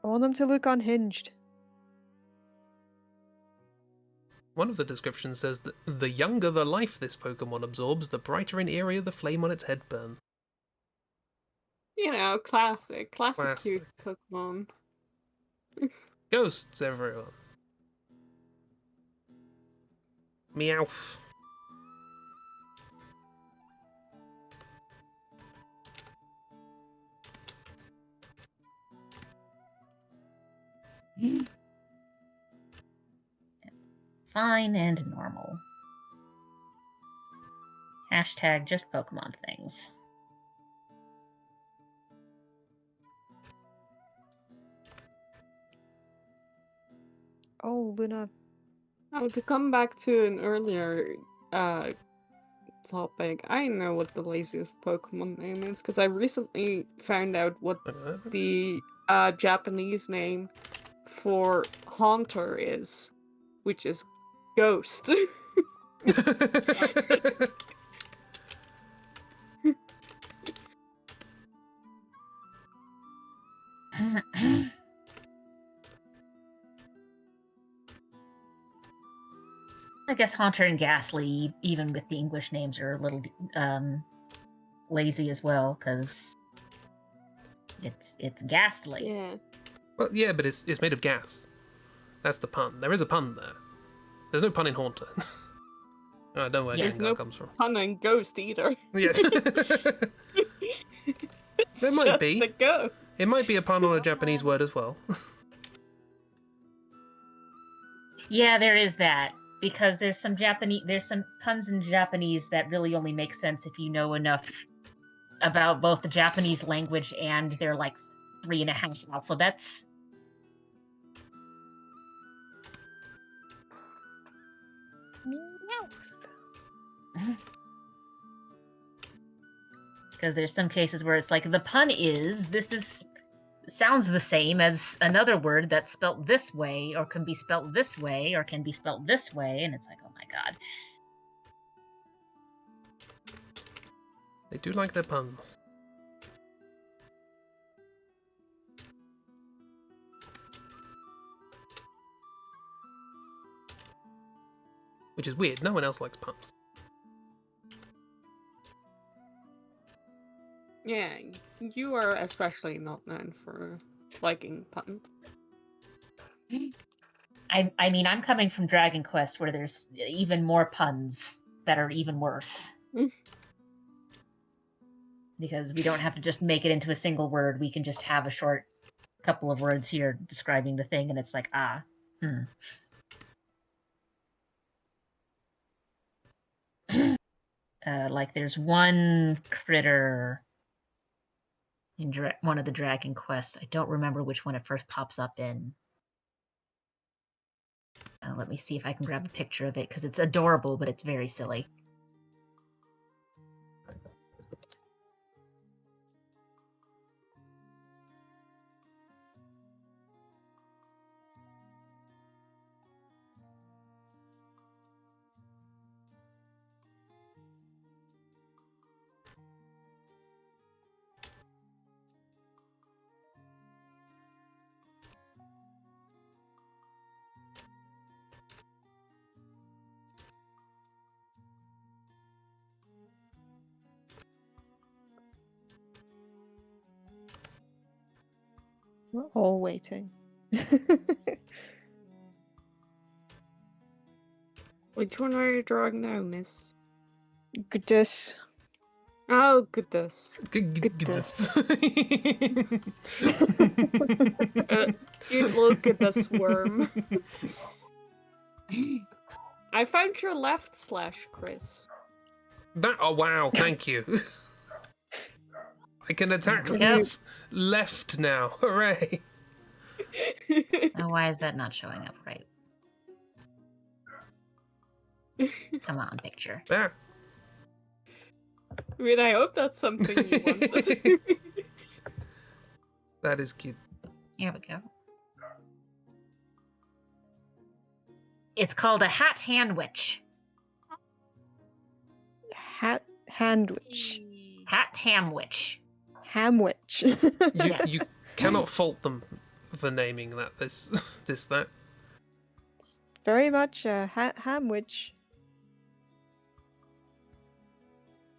I want them to look unhinged. One of the descriptions says that the younger the life this Pokemon absorbs, the brighter and eerier the flame on its head burn. You know, classic cute Classic. Pokemon. Ghosts, everyone. Meowth. Fine and normal. Hashtag just Pokemon things. Oh, Luna. Oh, to come back to an earlier topic, I know what the laziest Pokemon name is because I recently found out what the Japanese name for Haunter is, which is Ghost. I guess Haunter and Ghastly, even with the English names, are a little lazy as well, because it's ghastly. Yeah. Well, yeah, but it's made of gas. That's the pun. There is a pun there. There's no pun in Haunter. I don't know where Yes. Gengar No comes from. Pun and Ghost either. Yeah. It's There might just be. a ghost. It might be a pun on a Japanese word as well. Yeah, there is that, because there's some puns in Japanese that really only make sense if you know enough about both the Japanese language and their 3.5 alphabets. Because there's some cases where it's like the pun is sounds the same as another word that's spelt this way, or can be spelt this way, or can be spelt this way, and it's like, oh my god. They do like their puns. Which is weird. No one else likes puns. Yeah, you are especially not known for liking puns. I mean, I'm coming from Dragon Quest, where there's even more puns that are even worse. Because we don't have to just make it into a single word. We can just have a short couple of words here describing the thing, and it's like, like there's one critter in one of the Dragon Quests. I don't remember which one it first pops up in. Let me see if I can grab a picture of it, because it's adorable, but it's very silly. We're all waiting. Which one are you drawing now, miss? Goodness. Oh, goodness. Goodness. Cute look at this worm. I found your left slash, Chris. Oh wow, thank you. I can attack Yep. left now. Hooray! Oh, why is that not showing up right? Come on, picture. Ah. I mean, I hope that's something you wanted. That is cute. Here we go. It's called a hat handwich. Handwich. Hat hamwich. Hamwich. Yes. You cannot fault them for naming that that. It's very much a hamwich.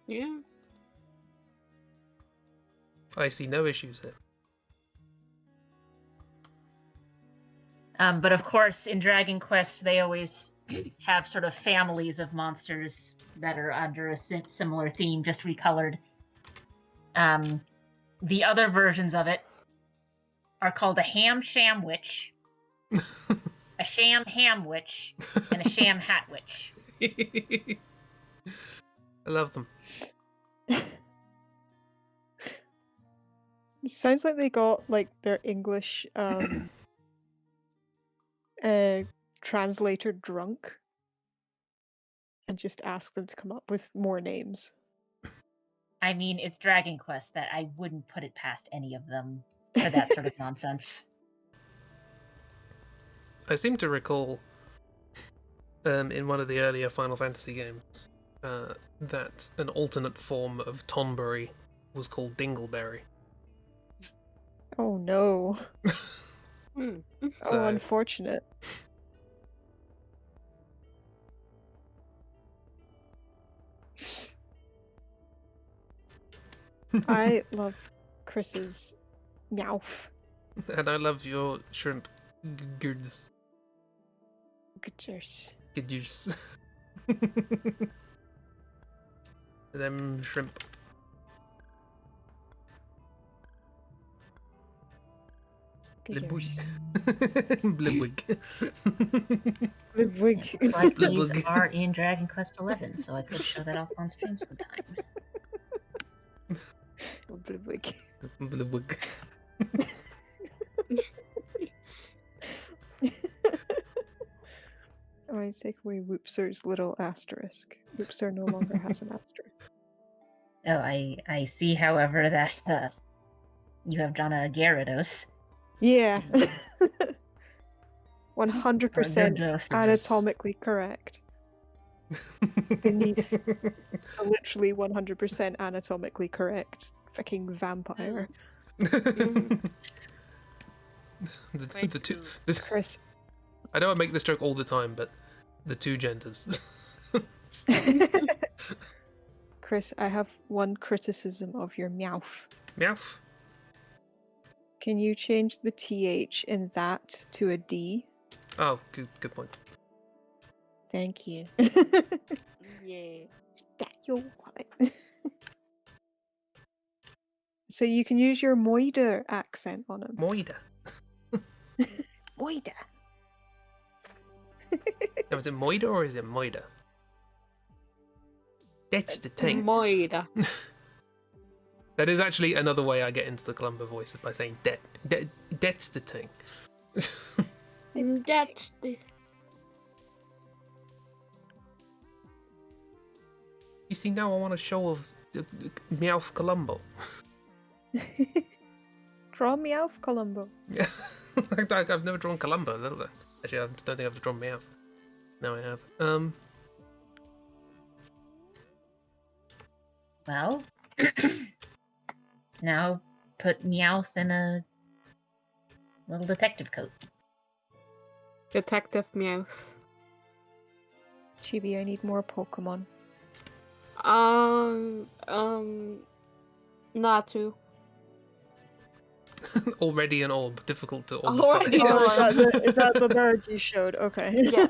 Yeah. I see no issues here. But of course, in Dragon Quest, they always have sort of families of monsters that are under a similar theme, just recolored. The other versions of it are called a ham shamwich, a sham hamwich, and a sham hatwich. I love them. It sounds like they got like their English translator drunk and just asked them to come up with more names. I mean, it's Dragon Quest that I wouldn't put it past any of them for that sort of nonsense. I seem to recall in one of the earlier Final Fantasy games that an alternate form of Tonberry was called Dingleberry. Oh no. Hmm. So- Oh, unfortunate. I love Chris's meowth. And I love your shrimp goods. Gooders. Gooders. Them shrimp. Gooders. Blibwig. The wig. Looks like these Blibwig. are in Dragon Quest XI, so I could show that off on stream sometime. The wig. Blibwig. I take away Whoopser's little asterisk. Whoopser no longer has an asterisk. Oh, I see, however, that you have drawn a Gyarados. Yeah. Or 100% Gyarados. anatomically correct. Beneath a literally 100% anatomically correct fucking vampire. the Wait, two. who's- Chris. I know I make this joke all the time, but the two genders. Chris, I have one criticism of your meowth. Meowth. Can you change the TH in that to a D? Oh, good point. Thank you. Yeah. Is that your wallet? So you can use your Moida accent on him. Moida. Moida. Now, is it Moida or is it Moida? That's the thing. Moida. That is actually another way I get into the Columbo voice, is by saying that's the thing. That's the... You see, now I want a show of Meowth Columbo. Draw Meowth, Columbo. Yeah. I've never drawn Columbo. Actually, I don't think I've drawn Meowth. Now I have. Well, now put Meowth in a little detective coat. Detective Meowth. Chibi, I need more Pokemon. Natu. Already an orb, difficult to orb. Already an Oh, orb. is that the bird you showed? Okay. Yeah.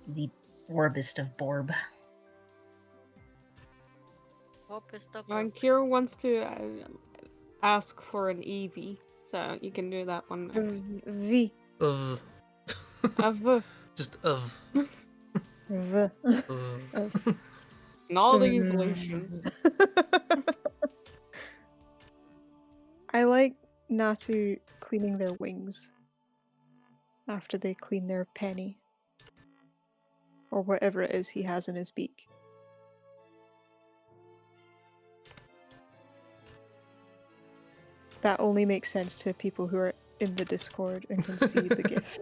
The orbist of Borb. Hope is the And Kira wants to ask for an Eevee, so you can do that one next. V. Of. Of Just of. The- and all the evolutions. I like Natu cleaning their wings after they clean their penny. Or whatever it is he has in his beak. That only makes sense to people who are in the Discord and can see the GIF.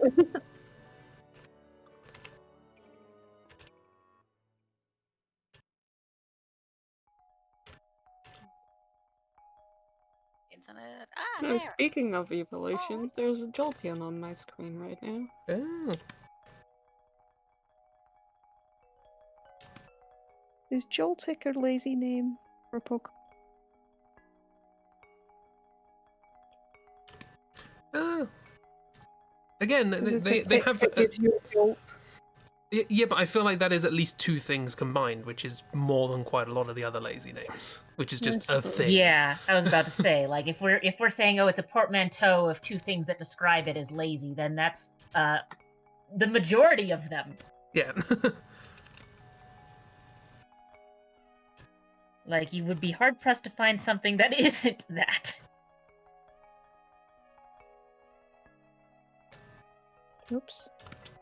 Internet. So There. speaking of evolutions, there's a Jolteon on my screen right now. Oh. Is Joltik a lazy name for Pokemon? Again, they have. That gives you a jolt. Yeah, but I feel like that is at least two things combined, which is more than quite a lot of the other lazy names, which is just a thing. Yeah, I was about to say, like, if we're saying, oh, it's a portmanteau of two things that describe it as lazy, then that's the majority of them. Yeah. Like, you would be hard pressed to find something that isn't that. Oops.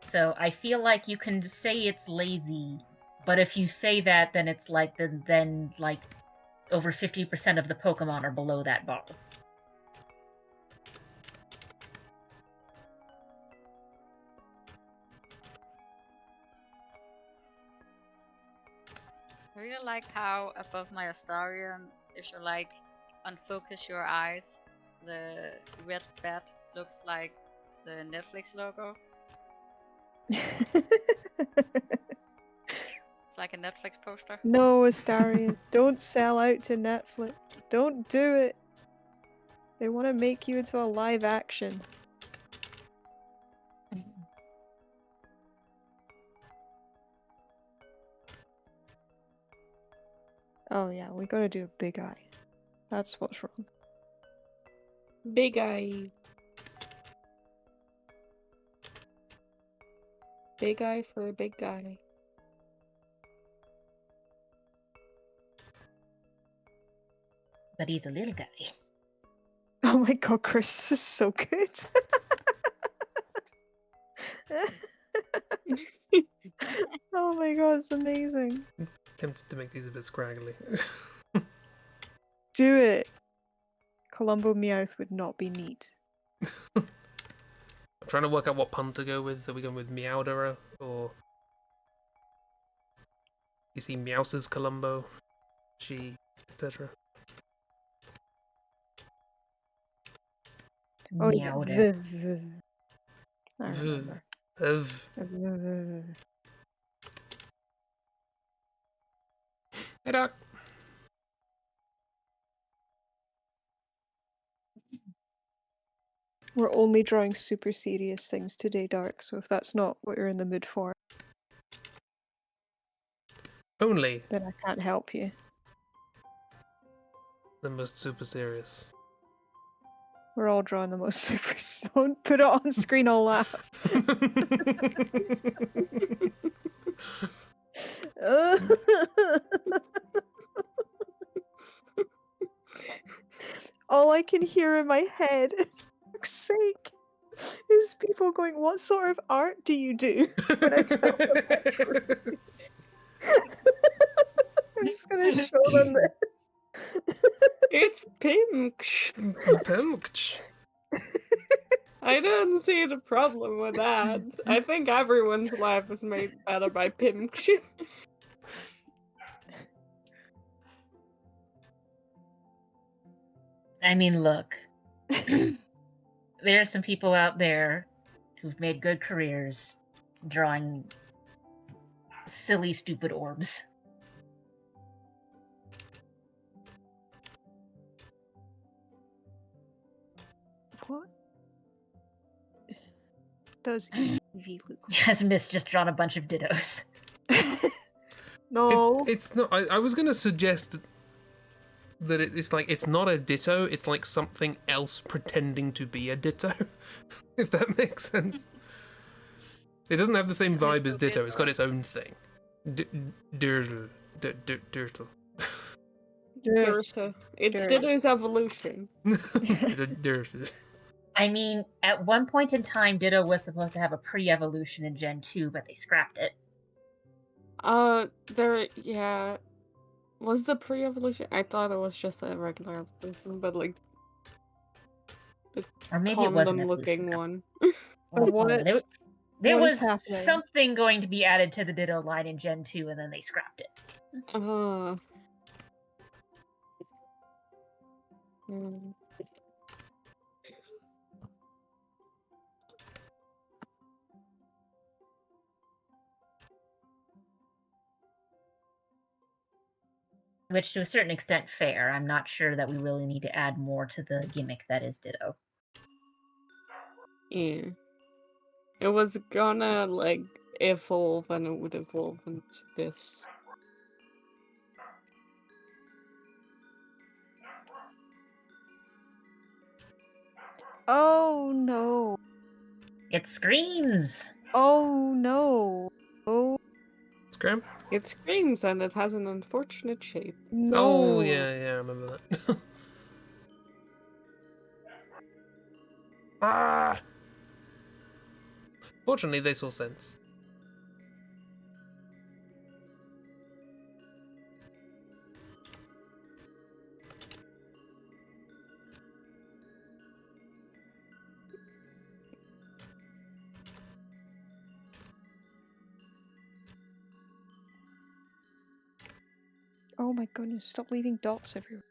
So I feel like you can say it's lazy, but if you say that, then it's like then like over 50% of the Pokemon are below that bar. I really like how above my Astarion, if you like unfocus your eyes, the red bat looks like the Netflix logo. It's like a Netflix poster. No, Astarion, don't sell out to Netflix. Don't do it. They want to make you into a live action. Oh yeah, we gotta do a big eye. That's what's wrong. Big eye. Big eye for a big guy. But he's a little guy. Oh my god, Chris, this is so good. Oh my god, it's amazing. Tempted to make these a bit scraggly. Do it. Columbo Meowth would not be neat. I'm trying to work out what pun to go with. Are we going with Meowdera or you see Meows's Columbo, she, etc. Oh yeah, Meowder. I remember. Hey, Doc. We're only drawing super serious things today, Dark, so if that's not what you're in the mood for, Only then I can't help you. the most super serious. We're all drawing the most super. Don't put it on screen, I'll laugh. All I can hear in my head is, for fuck's sake, is people going, what sort of art do you do? When I tell them my truth. I'm just gonna show them this. It's pink. Pimkch. I don't see the problem with that. I think everyone's life is made better by pink. I mean, look. There are some people out there who've made good careers drawing silly, stupid orbs. What does Eevee look like? Has Miss just drawn a bunch of dittos? No. It's not. I was going to suggest that it's like it's not a ditto, it's like something else pretending to be a ditto. If that makes sense. It doesn't have the same vibe as ditto, it's got its own thing. Dirtle. Dirtle. Dirta. It's Dirt. Ditto's evolution. Dirtle. I mean, at one point in time, Ditto was supposed to have a pre-evolution in Gen 2, but they scrapped it. Yeah. Was the pre-evolution? I thought it was just a regular evolution, but like Or maybe it was an condom-looking evolution. one. But what- There what is was happening? something going to be added to the Ditto line in Gen 2, and then they scrapped it. Hmm. Which, to a certain extent, fair. I'm not sure that we really need to add more to the gimmick that is Ditto. Yeah. It was gonna like evolve, and it would evolve into this. Oh no. It screams! Oh no. Oh Scram? It screams, and it has an unfortunate shape. no. Oh, yeah, I remember that. Ah! Fortunately, they saw sense. Oh my goodness, stop leaving dots everywhere.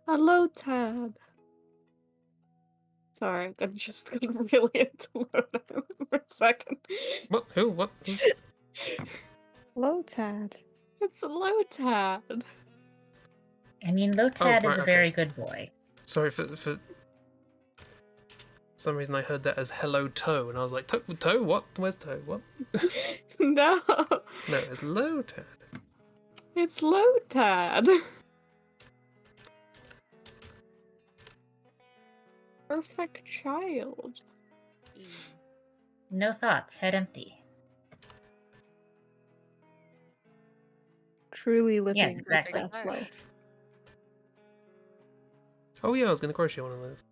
Hello, Tad. Sorry, I got just like really into Loda for a second. What? Who? What? Who? Hello, Tad. It's Lotad. I mean, Lotad Oh, is right, a okay. very good boy. Sorry for some reason I heard that as hello toe, and I was like, toe? What? Where's toe? What? No, No, it's low tad. it's Lotad. Perfect child. No thoughts, head empty. Truly living Yes, the exactly. best life. Oh yeah, I was gonna crochet one of those.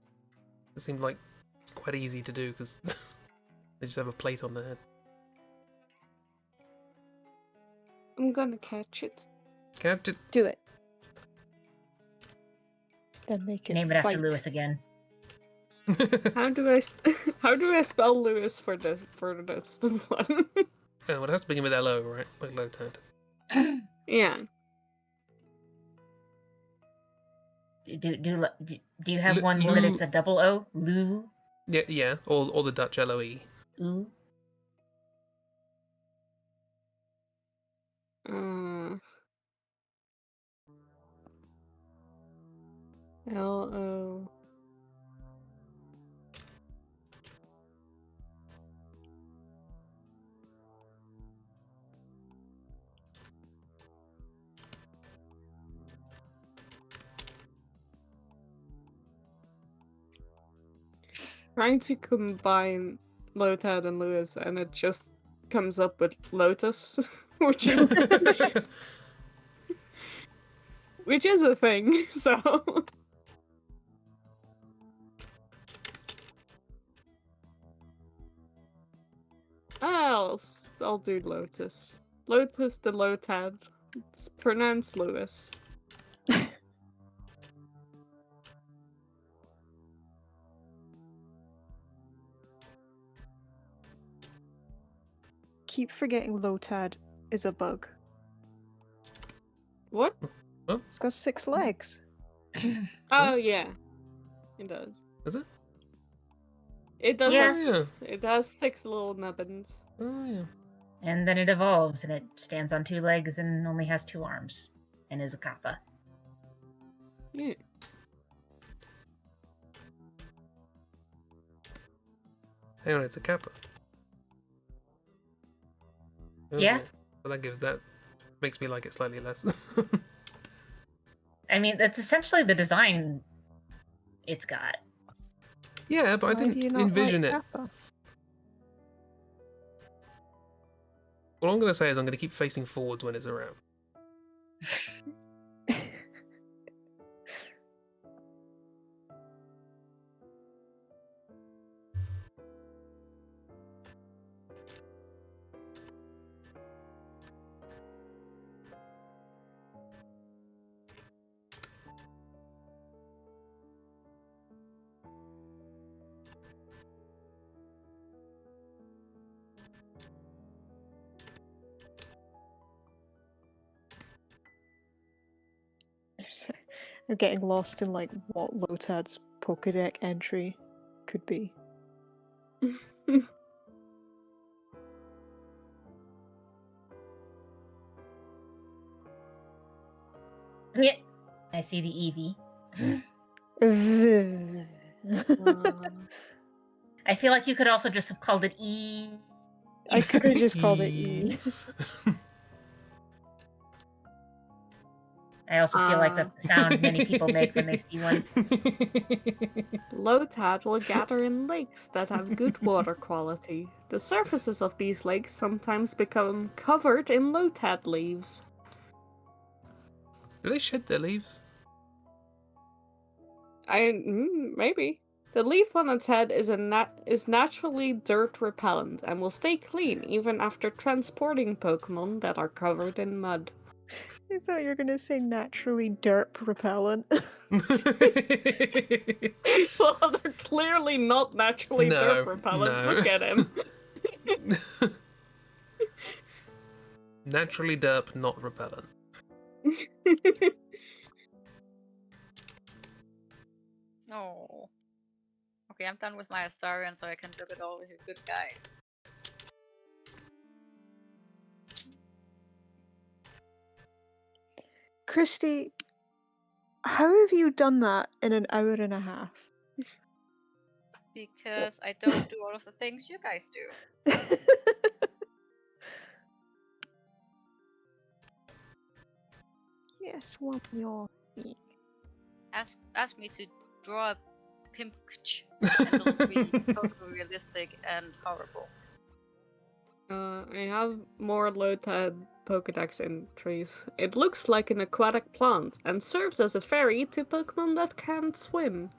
It seemed like quite easy to do because they just have a plate on their head. I'm gonna catch it. Catch it. Do it. Then make it Name it after fight. Lewis again. How do I spell Lewis for this one? Yeah, well, it has to begin with L-O, right? Like low tad. Yeah. Do you have one where it's a double O? Lou? Yeah, or the Dutch L-O-E. Ooh? L-O. Trying to combine Lotad and Lewis, and it just comes up with Lotus, which is which is a thing. So I'll do Lotus. Lotus the Lotad. It's pronounced Lewis. Keep forgetting Lotad is a bug. What? It's got 6 legs. Oh yeah, it does. Is it? It does. Yeah. It has 6 little nubbins. Oh yeah. And then it evolves, and it stands on 2 legs and only has 2 arms, and is a kappa. Yeah. Hang on, it's a kappa. Yeah. Okay. Well, that makes me like it slightly less. I mean, that's essentially the design it's got. Yeah, but I Why do you didn't not envision like it. Kappa? What I'm going to say is I'm going to keep facing forwards when it's around. I'm getting lost in like what Lotad's Pokédex entry could be. Yeah. I see the Eevee. I feel like you could also just have called it E. I could have just called it E. I also feel like that's the sound many people make when they see one. Lotad will gather in lakes that have good water quality. The surfaces of these lakes sometimes become covered in Lotad leaves. Do they shed their leaves? Maybe. The leaf on its head is naturally dirt repellent and will stay clean even after transporting Pokemon that are covered in mud. I thought you were gonna say naturally derp repellent. Well, they're clearly not naturally dirt repellent. No. Look at him. Naturally derp, not repellent. No. Okay, I'm done with my Astarion, so I can look at all of you good guys. Christy, how have you done that in an hour and a half? Because I don't do all of the things you guys do. Yes, one your feet. Ask me to draw a pimpch, and it'll be totally realistic and horrible. I have more Lotad Pokédex entries. It looks like an aquatic plant and serves as a fairy to Pokemon that can't swim.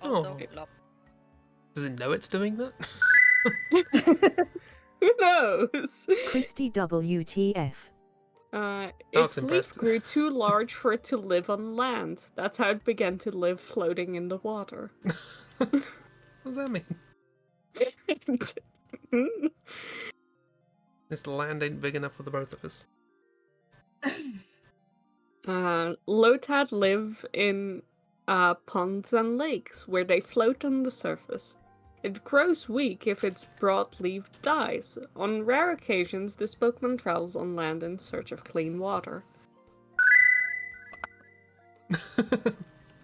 Also, Oh. flop. Does it know it's doing that? Who knows? Christy WTF. Dark's Its leaf impressed. grew too large for it to live on land. That's how it began to live floating in the water. What does that mean? This land ain't big enough for the both of us. Lotad live in ponds and lakes where they float on the surface. It grows weak if its broadleaf dies. On rare occasions, this Pokemon travels on land in search of clean water.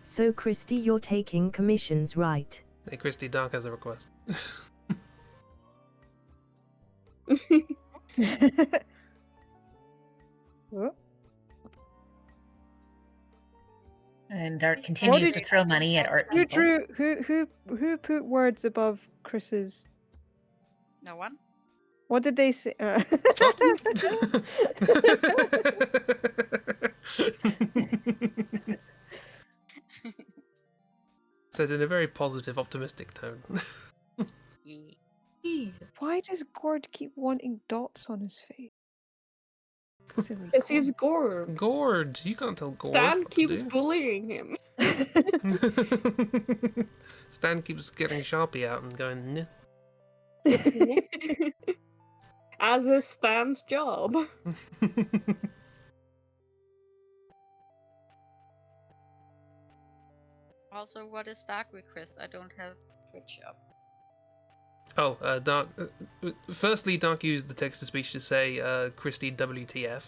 So Christy, you're taking commissions, right? Hey Christy, Dark has a request. What? And Dart continues did to you- throw money at art Who people. drew? Who put words above Chris's? No one? What did they say? Said in a very positive, optimistic tone. Yeah. Why does Gord keep wanting dots on his face? Silly. Because he's Gord. Gord, you can't tell Gord. Stan what to keeps do. bullying him. Stan keeps getting Sharpie out and going, "Nyeh." As is Stan's job. Also, what is Dark Request? I don't have Twitch up. Oh, Dark. Firstly, Dark used the text to speech to say, Christy WTF.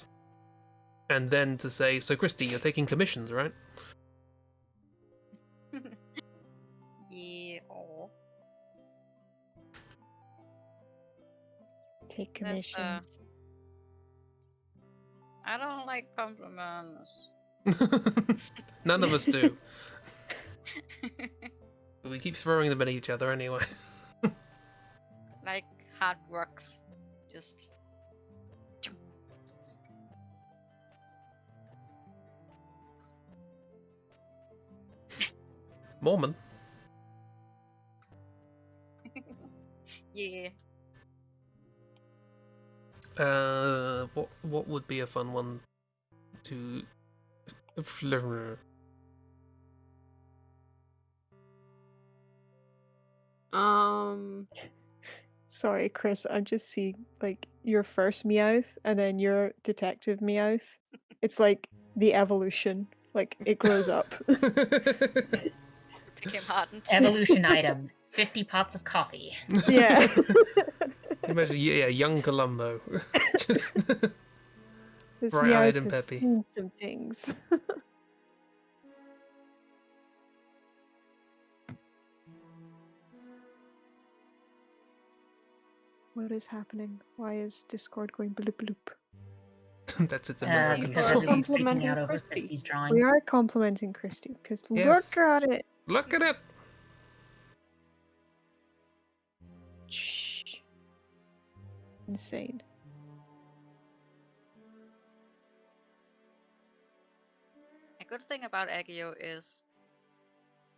and then to say, so Christy, you're taking commissions, right? Yeah. Oh. Take That's, commissions. I don't like compliments. None of us do. We keep throwing them at each other anyway. Like hard works. Just. Mormon. Yeah. What would be a fun one to? Sorry, Chris, I'm just seeing like your first Meowth and then your detective Meowth. It's like the evolution. Like it grows up. Became hardened. Evolution item: 50 pots of coffee. Yeah. Imagine, yeah, young Columbo. Just This bright-eyed Meowth and has peppy. seen some things. What is happening? Why is Discord going bloop bloop? That's its American Because We're form. everyone's freaking complimenting out over Christy. Christie's drawing. We are complimenting Christy because Yes. look at it. Look at it. Shh. Insane. A good thing about Agio is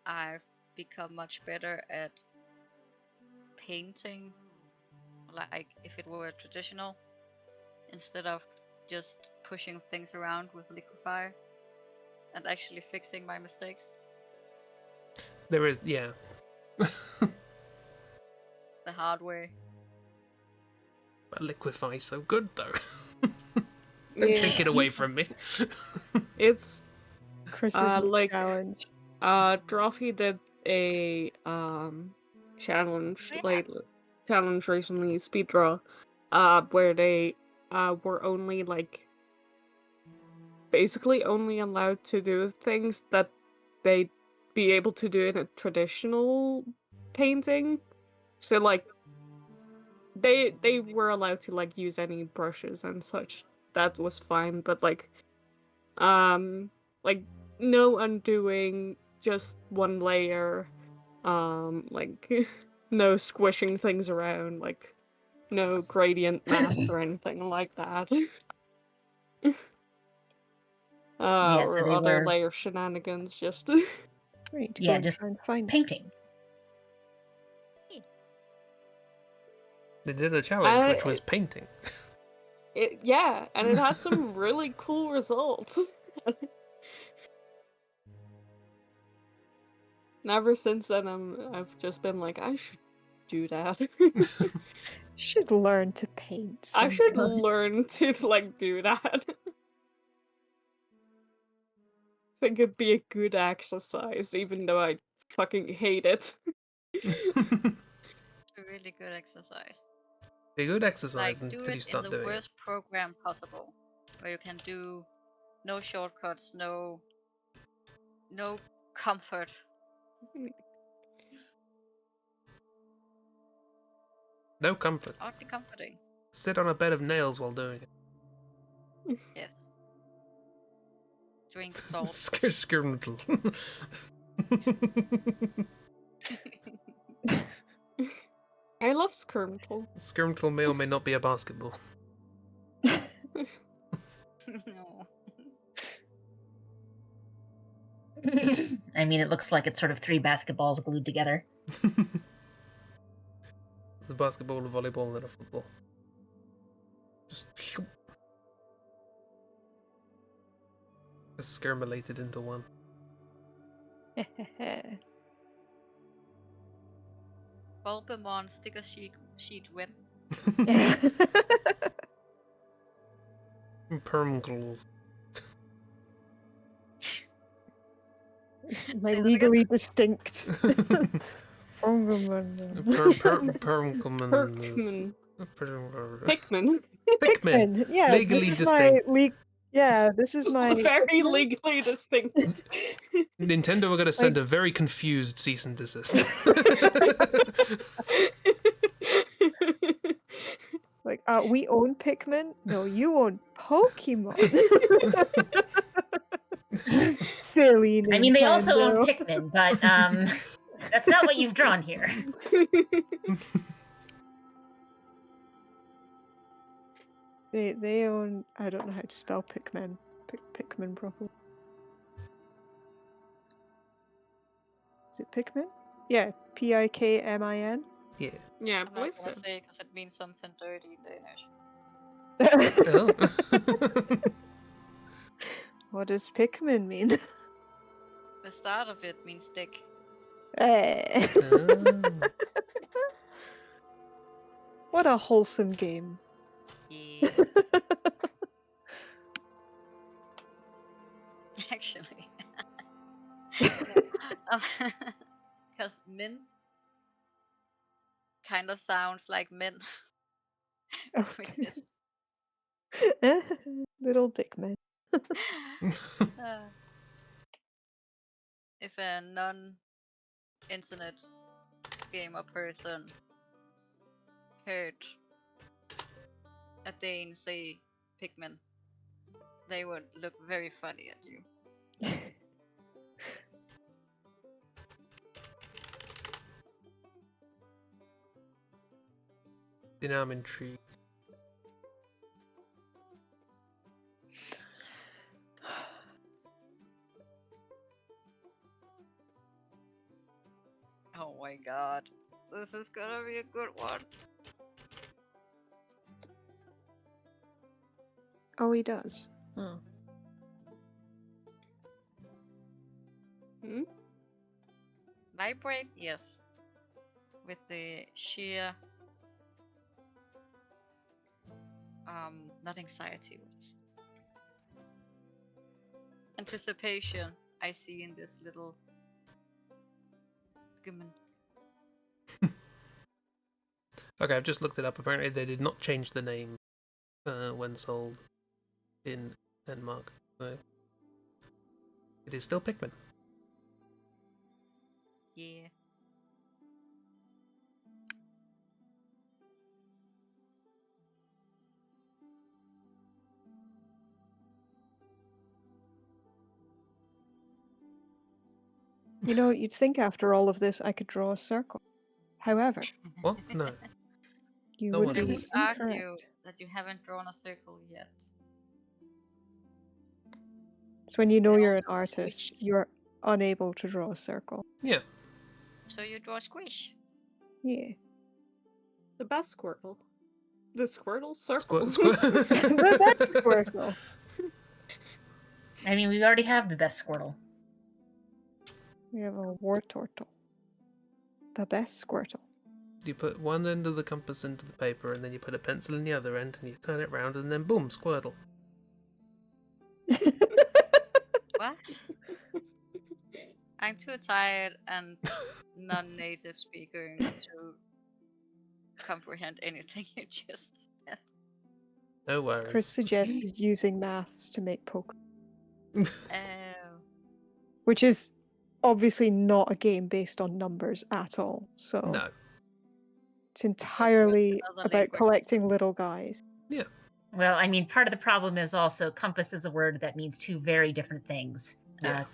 I've become much better at painting, like if it were traditional, instead of just pushing things around with liquify and actually fixing my mistakes There is, yeah. the hard way. But liquify so good though. Don't take it away from me. It's Chris's new like challenge. Drawfee did a challenge Yeah. challenge recently, speed draw, where they were only like basically only allowed to do things that they'd be able to do in a traditional painting. So like they were allowed to like use any brushes and such. That was fine, but like no undoing, just one layer, like no squishing things around, like no gradient math or anything like that. Yeah, so Or they other were- layer shenanigans, just We need to go Yeah, and just try and find it. painting. They did a challenge, which was painting. yeah, and it had some really cool results. And ever since then, I've just been like, I should do that. Should learn to paint. I should sometime. learn to like do that. Think it'd be a good exercise, even though I fucking hate it. It's a really good exercise. A good Like exercise do until you it in start the doing it. worst program possible, where you can do no shortcuts, no comfort. No comfort. Oddly comforting. Sit on a bed of nails while doing it. Yes. Drink salt. Skirmital. I love Skirmitle. Skirmital may or may not be a basketball. No. I mean, it looks like it's sort of 3 basketballs glued together. The basketball, a volleyball, and a football. Just skirmilated into one. Bulbamon sticker sheet win. Permglows. My Say that legally again. distinct. Permglows. Pikmin. Pikmin. Yeah, Legally this is my distinct. Yeah, this is my Very legally distinct. Nintendo are going to send a very confused cease and desist. like we own Pikmin. No, you own Pokemon. Silly Nintendo. I mean, they also own Pikmin, but that's not what you've drawn here. They own. I don't know how to spell Pikmin. Pikmin properly. Is it Pikmin? Yeah, Pikmin. Yeah. Yeah, I I'm believe not gonna so. say because it means something dirty in Danish. Oh. What does Pikmin mean? The start of it means dick. Eh. Oh. What a wholesome game. Yeah, actually. Because min kind of sounds like men, Oh, which is little Dickman. uh, if a non-internet gamer person heard a Dane say Pikmin, they would look very funny at you. You know, I'm intrigued. Oh my god. This is gonna be a good one. Oh, he does. Oh. Hmm? Vibrate? Yes. With the sheer not anxiety, anticipation I see in this little Pikmin. Okay, I've just looked it up. Apparently, they did not change the name when sold in Denmark. So it is still Pikmin. Yeah. You know, you'd think after all of this I could draw a circle. However, What? No. you No would one I be does. would incorrect. argue that you haven't drawn a circle yet. It's when you know They you're an also artist, squish. you're unable to draw a circle. Yeah. So you draw squish. Yeah. The best Squirtle. The Squirtle circle. The best Squirtle. I mean, we already have the best Squirtle. We have a war turtle. The best Squirtle. You put one end of the compass into the paper, and then you put a pencil in the other end, and you turn it round, and then boom, Squirtle. What? I'm too tired and non-native speaker to comprehend anything you just said. No worries. Chris suggested using maths to make Pokemon, Oh. which is obviously not a game based on numbers at all. So No. it's entirely another about language. collecting little guys. Yeah. Well, I mean, part of the problem is also compass is a word that means two very different things. Yeah.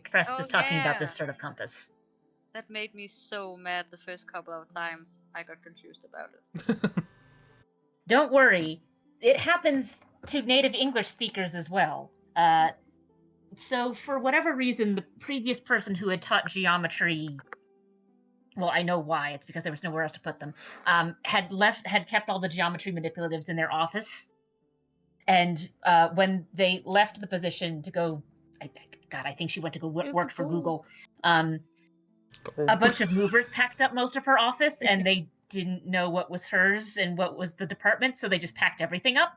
Crest Oh, was talking about yeah. this sort of compass. That made me so mad the first couple of times I got confused about it. Don't worry, it happens to native English speakers as well. So, for whatever reason, the previous person who had taught geometry, well, I know why. It's because there was nowhere else to put them. Had kept all the geometry manipulatives in their office, and when they left the position to go, I think she went to go work for Google. A bunch of movers packed up most of her office, and they didn't know what was hers and what was the department, so they just packed everything up.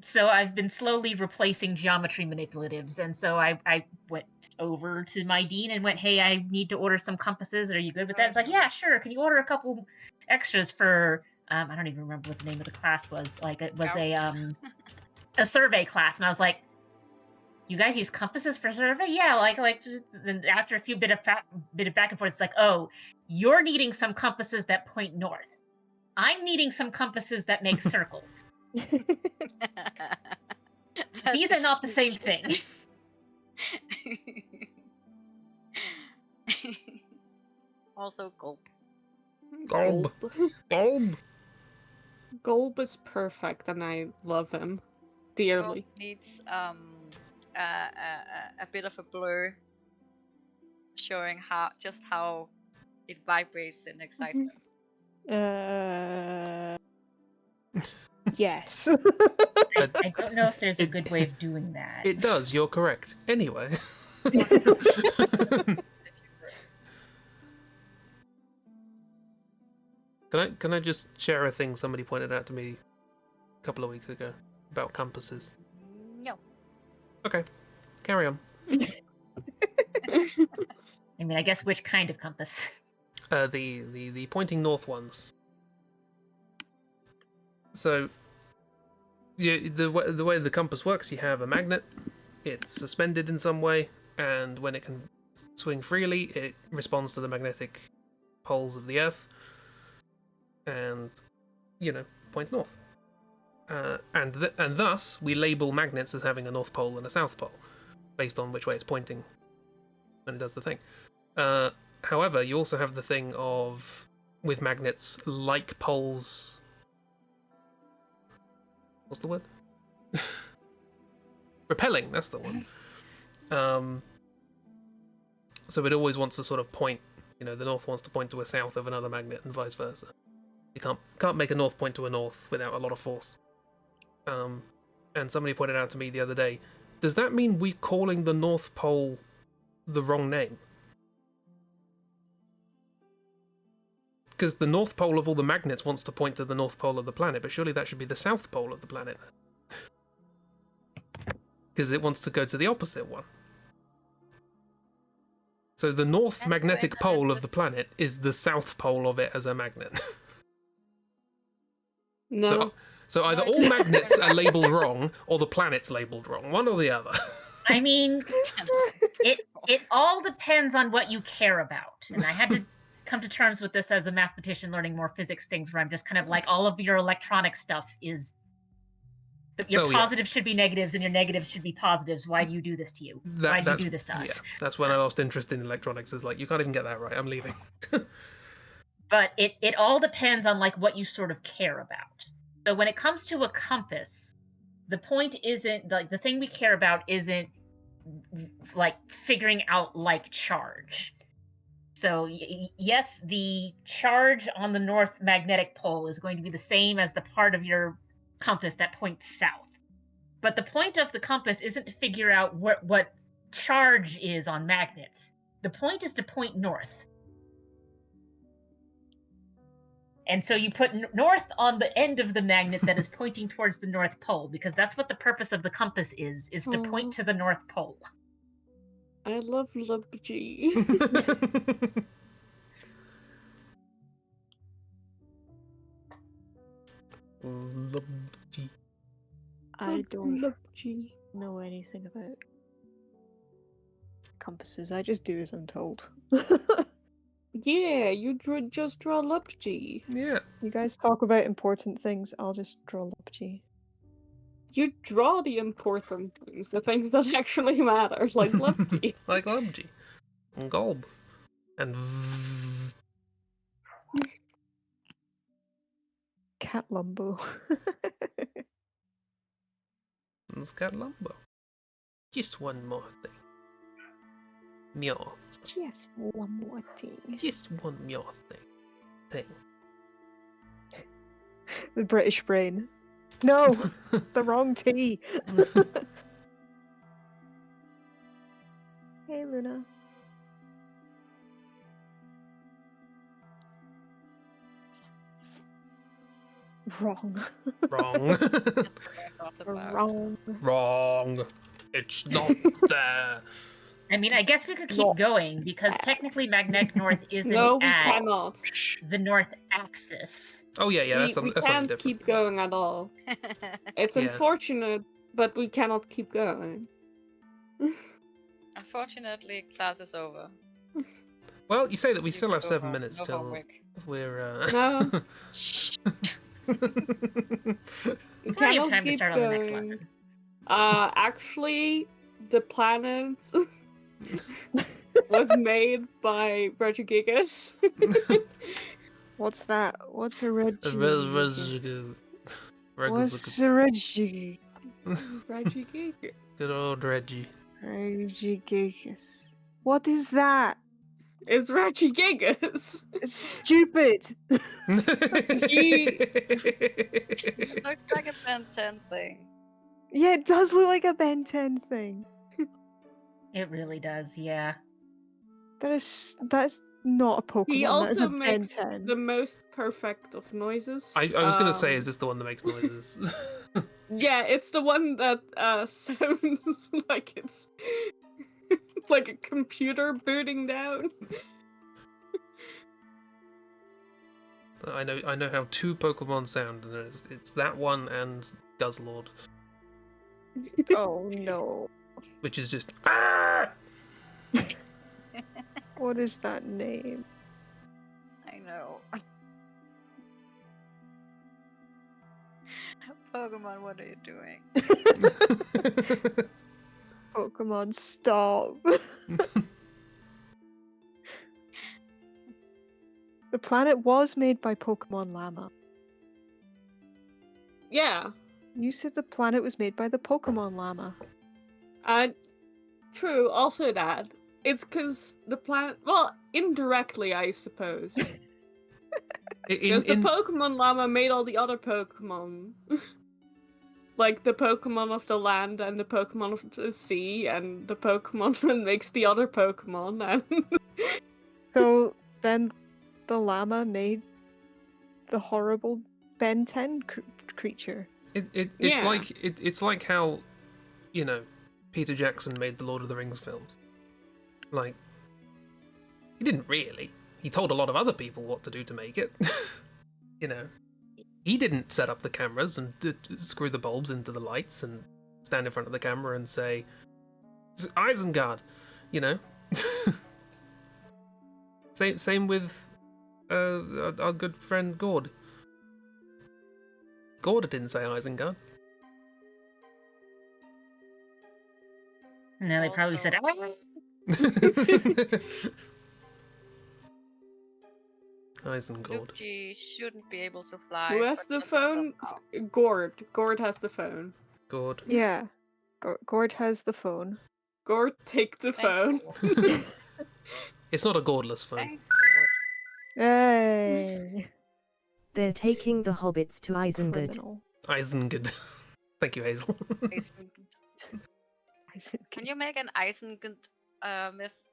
So I've been slowly replacing geometry manipulatives, and so I went over to my dean and went, "Hey, I need to order some compasses. Are you good with that?" It's like, "Yeah, sure. Can you order a couple extras for?" I don't even remember what the name of the class was. Like, it was a a survey class, and I was like, "You guys use compasses for survey?" Yeah, then after a few bit of back and forth, it's like, "Oh, you're needing some compasses that point north. I'm needing some compasses that make circles. These are not the same thing." Also, gulp. Gulb. Gulb. Golb is perfect, and I love him dearly. Gulp needs a bit of a blur, showing how it vibrates in excitement. Yes. I don't know if there's a good way of doing that. It does. You're correct. Anyway. Can I just share a thing somebody pointed out to me a couple of weeks ago about compasses? No. Okay, carry on. I mean, I guess which kind of compass? The pointing north ones. So, the way the compass works, you have a magnet. It's suspended in some way, and when it can swing freely, it responds to the magnetic poles of the Earth, and points north. And thus we label magnets as having a north pole and a south pole, based on which way it's pointing when it does the thing. However, you also have the thing of, with magnets, like poles. What's the word? Repelling, that's the one. So it always wants to sort of point, the north wants to point to a south of another magnet and vice versa. You can't make a north point to a north without a lot of force. And somebody pointed out to me the other day, does that mean we're calling the North Pole the wrong name? Because the North Pole of all the magnets wants to point to the North Pole of the planet, but surely that should be the South Pole of the planet. Because it wants to go to the opposite one. So the North magnetic pole of the planet is the South Pole of it as a magnet. No. So either all magnets are labelled wrong, or the planet's labelled wrong. One or the other. I mean, it all depends on what you care about. And I had to come to terms with this as a mathematician learning more physics things, where I'm just kind of like, all of your electronic stuff is... Your positives should be negatives, and your negatives should be positives. Why do you do this to you? Why do you do this to us? Yeah, that's when I lost interest in electronics. Is like, you can't even get that right. I'm leaving. But it all depends on what you sort of care about. So when it comes to a compass, the point isn't the thing we care about isn't figuring out charge. So yes, the charge on the north magnetic pole is going to be the same as the part of your compass that points south. But the point of the compass isn't to figure out what charge is on magnets. The point is to point north. And so you put north on the end of the magnet that is pointing towards the North Pole, because that's what the purpose of the compass is to point to the North Pole. I love loopy. I don't know anything about compasses. I just do as I'm told. Yeah, you just draw loopy. Yeah. You guys talk about important things, I'll just draw loopy. You draw the important things, the things that actually matter, like loopy. Like loopy. And gulb. And Cat Lumbo. It's Cat Lumbo. Just one more thing. Meow. Just one more thing. Just one more thing. The British brain. No! It's the wrong tea! Hey, Luna. Wrong. Wrong. Wrong. Wrong. It's not there. I mean, I guess we could keep going, because technically magnetic north isn't No, we at cannot. the north axis. Oh yeah, we that's something can't different. keep going at all. It's Yeah. unfortunate but we cannot keep going. Unfortunately, class is over. Well, you say that we You still can have go 7 home. minutes No till homework. we're. No, we Plenty of cannot time to keep start on the next going. lesson. Actually, the planet was made by Regigigas. What's that? What's a Reggie? What's a Reggie? Regigigas. Good old Reggie. Regigigas. What is that? It's Regigigas. It's stupid. It looks like a Ben 10 thing. Yeah, it does look like a Ben 10 thing. It really does, yeah. That's not a Pokemon. He That's also a Ben makes 10. the most perfect of noises. I was gonna say, is this the one that makes noises? Yeah, it's the one that sounds like it's like a computer booting down. I know how 2 Pokemon sound, and it's that one and Guzzlord, Oh no. which is just ah! What is that name? I know. Pokemon, what are you doing? Pokemon, stop. The planet was made by Pokemon Llama. Yeah, You said the planet was made by the Pokemon Llama. and true. Also, that it's because the planet. Well, indirectly, I suppose. Because the Pokemon Llama made all the other Pokemon. Like the Pokemon of the land and the Pokemon of the sea and the Pokemon that makes the other Pokemon. And So then the llama made the horrible Ben 10 creature. It's Yeah. like it's like how, you know, Peter Jackson made the Lord of the Rings films. Like, he didn't really. He told a lot of other people what to do to make it. You know, he didn't set up the cameras and screw the bulbs into the lights and stand in front of the camera and say, Isengard, you know. Same with our good friend Gord. Gord didn't say Isengard. No, they probably said, Isengard. Loopy shouldn't be able to fly. who has but the he also phone? somehow- Gord. Gord has the phone. Gord. Yeah. Gord has the phone. Gord, take the phone. Thank you. It's not a Gordless phone. Thank you. Hey. They're taking the hobbits to Isengard. Criminal. Isengard. Thank you, Hazel. Isengard. Isengard. Can you make an Isengard, miss?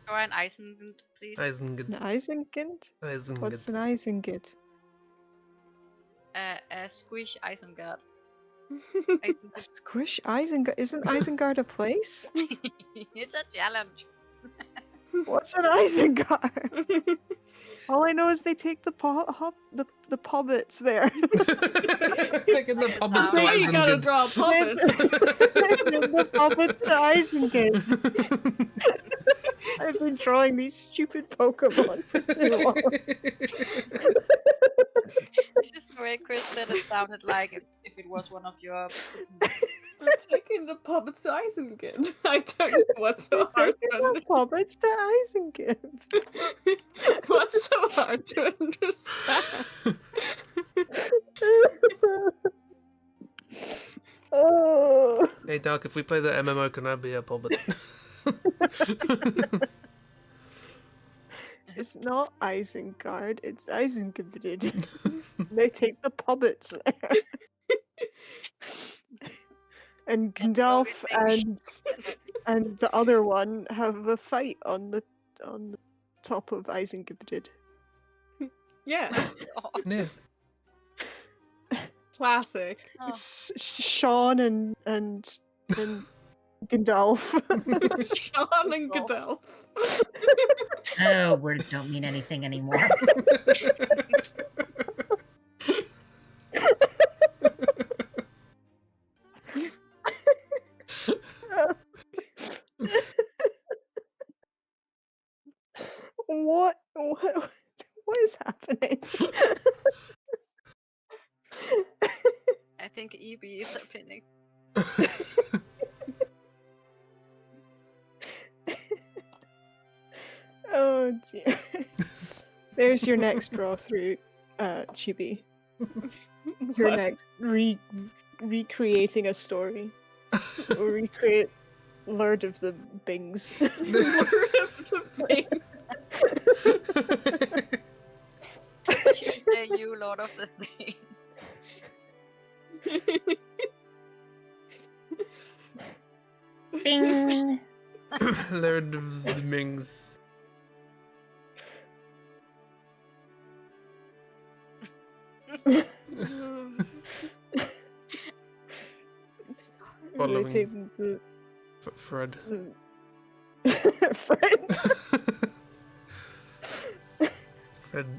Try an Isengard, please. Isengard. An Isengard? Isengard. What's an Isengard? A squish Isengard. Squish Isengard? Isn't Isengard a place? It's a challenge. What's an Isengard? All I know is they take the pobbits there. Taking the puppets to Now you gotta Isengard. draw puppets. The pobbits to Isengard. I've been drawing these stupid Pokemon for too long. It's just the way Chris said it sounded like if it was one of your. I'm taking the puppets to Isengard. I don't know what's so hard to Taking the understand. pobbits to Isengard. What's so hard to understand? Oh. Hey, Dark, if we play the MMO, can I be a puppet? It's not Isengard, it's Isengard. They take the pobbits there. And Gandalf and the other one have a fight on the top of Isengard. Yes, Yeah. classic. Oh. Sean and Gandalf. Sean and Godolph. oh, words don't mean anything anymore. What is happening? I think EBs are pinning. Oh dear. There's your next draw through, Chibi. Your What? next recreating a story. Or recreate Lord of the Bings. Lord of the Things. Should say you, Lord of the Things. Bing. Lerd of the Mings. They Following take the Fred. Fred.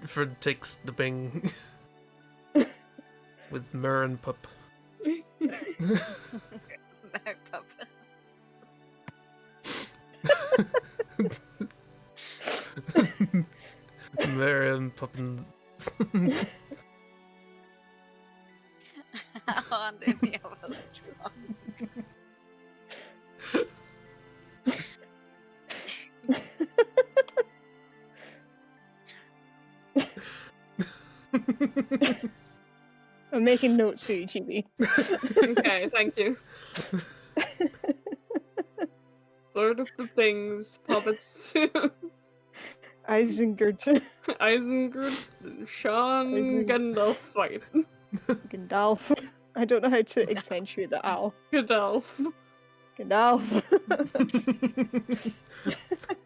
Fred takes the Bing with Mur and Pup. Mary Poppins. Mur and Puppin. How aren't any of us drunk? I'm making notes for you, Chibi. Okay, thank you. Lord of the Things, puppets. Isengard. Isengard, Sean, Gandalf fight. Gandalf. I don't know how to accentuate the owl. Gandalf. Gandalf.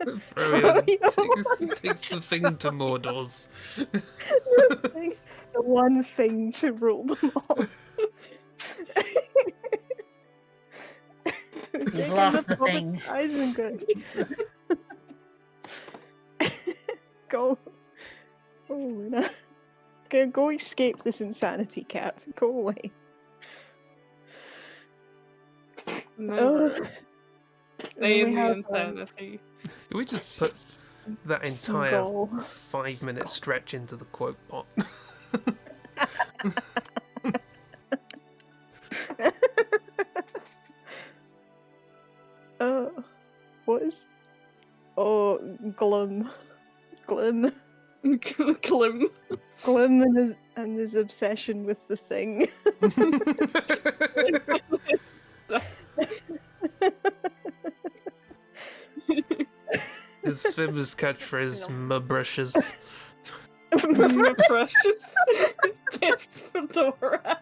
Froyo takes the thing to Mordor's. The one thing to rule them all. You've lost the puppet thing. to Isengard. Go. Oh, Luna. Go escape this insanity, cat. Go away. Never. And then Stay we in the have, insanity. Can we just put that entire Skull. 5-minute stretch into the quote pot? What is? Oh, Glum. Glim. Glum and his obsession with the thing. His famous catchphrase, "My brushes." My precious tips fedora.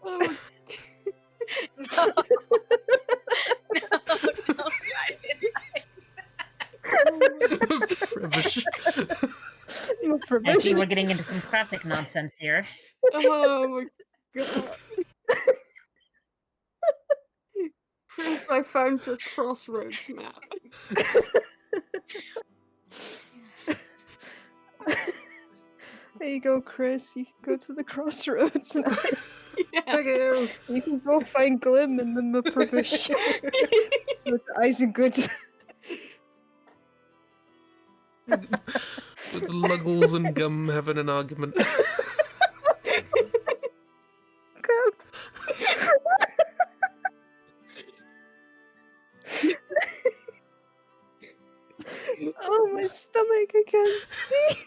Oh, No. No, don't write it Rubbish. For I see we're getting into some graphic nonsense here. oh my god. Chris, I found your crossroads map. There you go, Chris. You can go to the crossroads now. Yeah. You can go find Glim and then the provision with Isengard. With Luggles and Gum having an argument. Oh, my stomach, I can't see.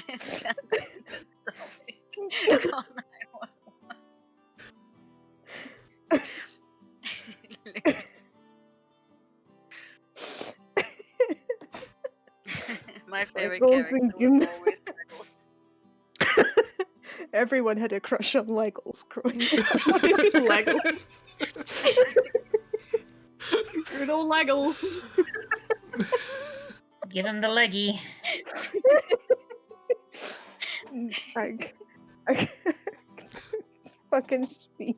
Miss Candace is stopping. Call 911. My favorite Golden character Gim- was always Legolas. Everyone had a crush on Legolas growing up. Legolas. Good old Legolas. Give him the leggy. I can't fucking speak.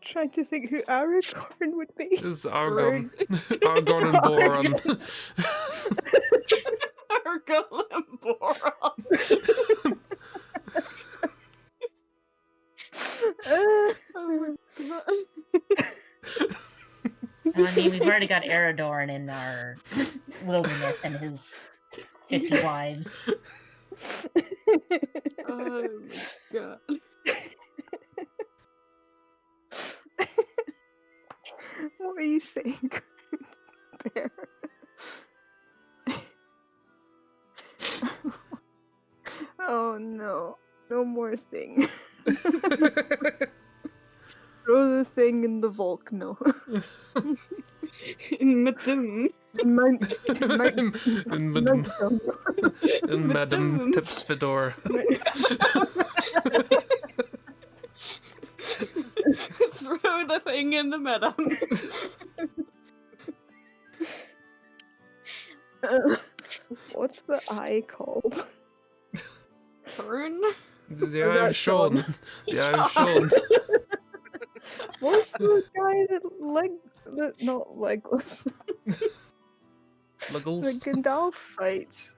Trying to think who Aragorn would be. It's Argon. Argon and Boron. Circle and Boron. Oh my god. I mean, we've already got Eridorn in our wilderness and his 50 wives. Oh my god. What are you saying, Bear? Oh no. No more thing. Throw the thing in the volcano. In Madum. And Madam tips Fedora. Throw the thing in the Madam. What's the eye called? Fern? The Was Eye that of Sean. The Eye of Sean. What's the guy that not legless? Muggles. The Gandalf fights.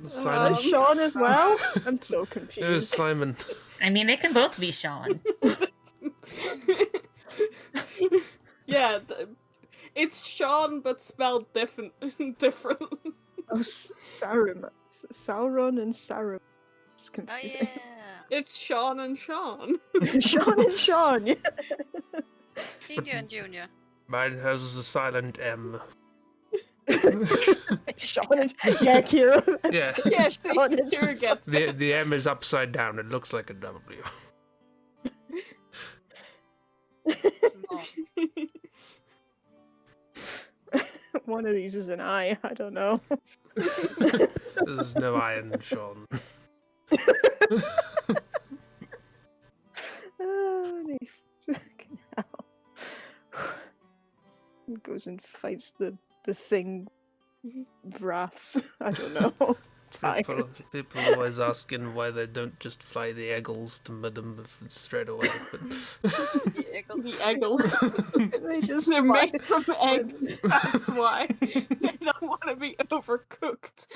Simon. Sean as well? I'm so It was confused. Simon. I mean, they can both be Sean. Yeah, it's Sean but spelled different. Oh, Sauron and Saruman. It's Oh confusing. yeah. It's Sean and Sean. Sean and Sean, yeah. Senior and junior. Mine has a silent M. Sean and yeah, Kira. Yeah. Yeah, see, Sean and here it gets. The M is upside down. It looks like a W. Oh, One of these is an eye. I don't know. There's no I in Sean. Oh, fucking hell. Goes and fights the thing. Wraths. I don't know. People always asking why they don't just fly the eagles to Madam straight away. But the eagles. The eagles. They just They're fly. made from eggs. That's why. They don't want to be overcooked.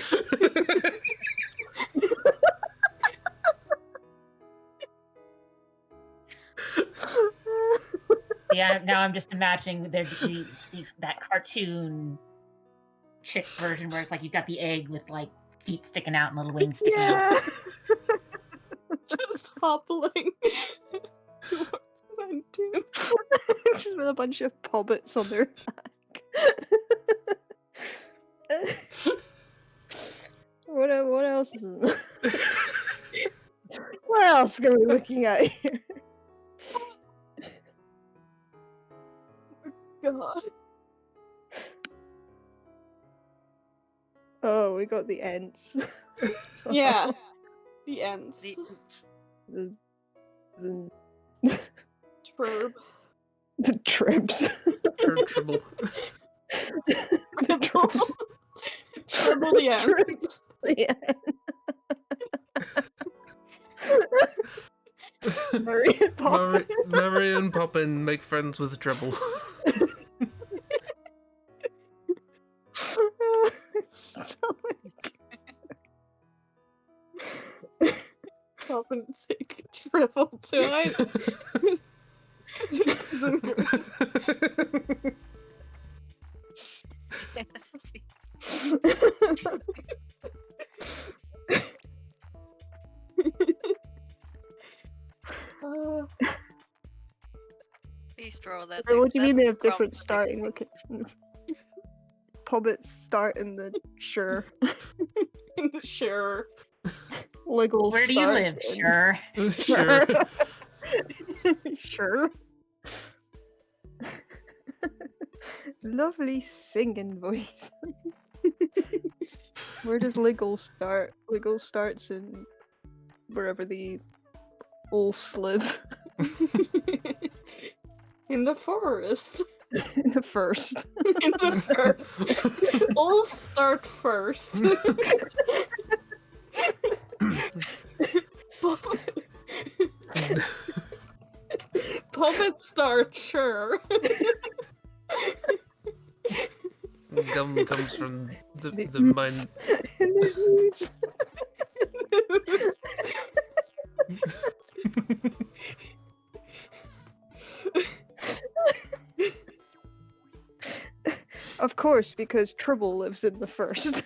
Yeah, now I'm just imagining that cartoon chick version where it's like you've got the egg with like feet sticking out and little wings sticking out. Yeah. Just hobbling. Towards Ventum. Just with a bunch of pobbits on their back. What else is in What else are we looking at here? God. Oh, we got the Ents. So, Yeah. The ends. The Trib. the Tribs. Tribble. The Tribble. Tribble the ends. Tribs. Yeah. Murray and Poppin. Murray and Poppin make friends with Tribble. Poppin sick Tribble tonight. Please draw that. Wait, what do you mean they have that's different problematic. starting locations? Pobbits start in the Sure. Sure. Liggles Where do you live? starts in- Sure. Sure. Sure. Lovely singing voice. Where does Liggle start? Liggle starts in wherever the Ulfs live. In the forest. In the first. In the first. All start first. Puppet start, sure. Gum comes from the mine. In the ooze. Of course, because Tribble lives in the first.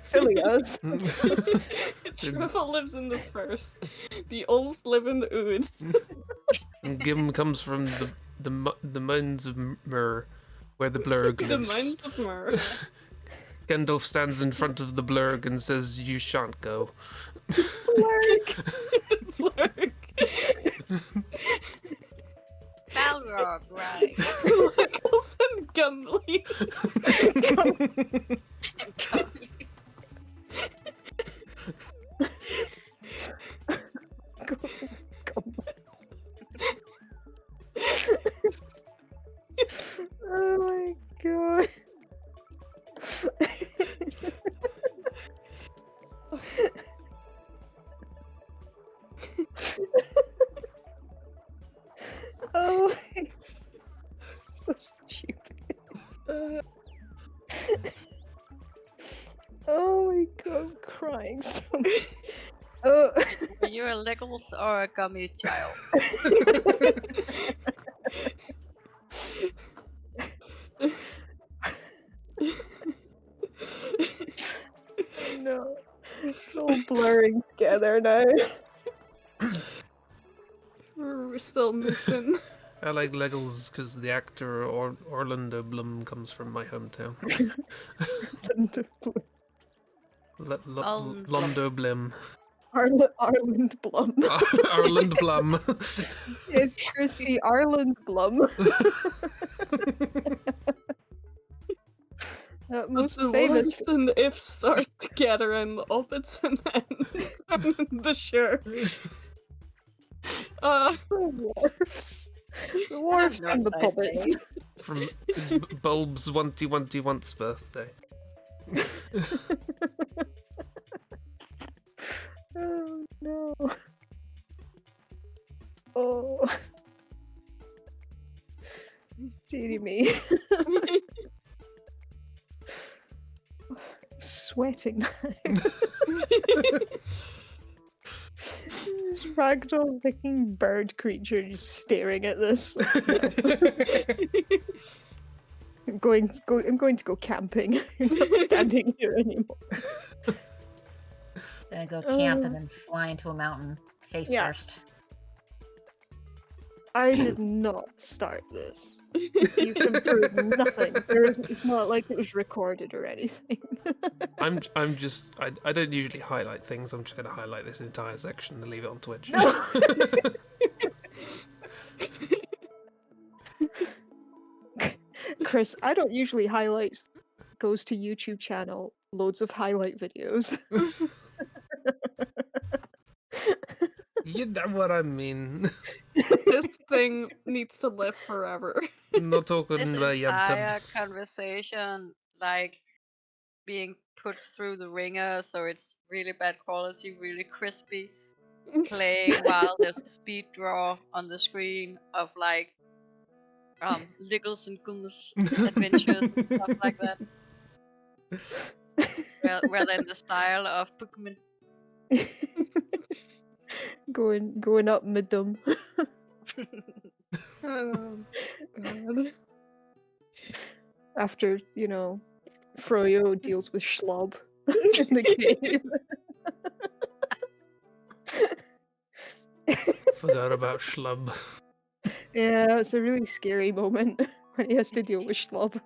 Silly us. Trevor lives in the first. The elves live in the oods. And Gim comes from the mines of Mur, where the blurg The lives. mines of Mer. Gandalf stands in front of the blurg and says, "You shan't go." Blurg. Balrog, right? Legolas and Gimli. Oh my god. Oh, so stupid. Oh my god, I'm crying so much. Oh. Are you a Legolas or a gummy child? No, it's all blurring together now. We're still missing. I like Legolas because the actor Orlando Bloom comes from my hometown. Londo Blim. Arland Blum. Arland Blum. Yes, Christy Arland Blum. Most the famous. Worst and if start together and Hobbits and then the shirt. The dwarfs. The dwarfs and the puppets. From Bulb's once birthday. Oh no. Oh. Dearie me. I'm sweating now. This ragdoll looking bird creature just staring at this. I'm going to go camping. I'm not standing here anymore. Gonna go camp and then fly into a mountain face Yeah. first. I did not start this. You can prove nothing. It's not like it was recorded or anything. I'm just I don't usually highlight things. I'm just gonna highlight this entire section and leave it on Twitch. No. Chris, I don't usually highlight. Goes to YouTube channel, loads of highlight videos. You know what I mean. This thing needs to live forever. I'm not talking This about entire yum-tubs. conversation, like, being put through the ringer, so it's really bad quality, really crispy, playing while there's a speed draw on the screen of, like, Liggles and Gums adventures and stuff like that. Well, in the style of Pokemon. going up Midum. Oh, God. After, Froyo deals with Schlob in the game. Forgot about Schlub. Yeah, it's a really scary moment when he has to deal with Schlob.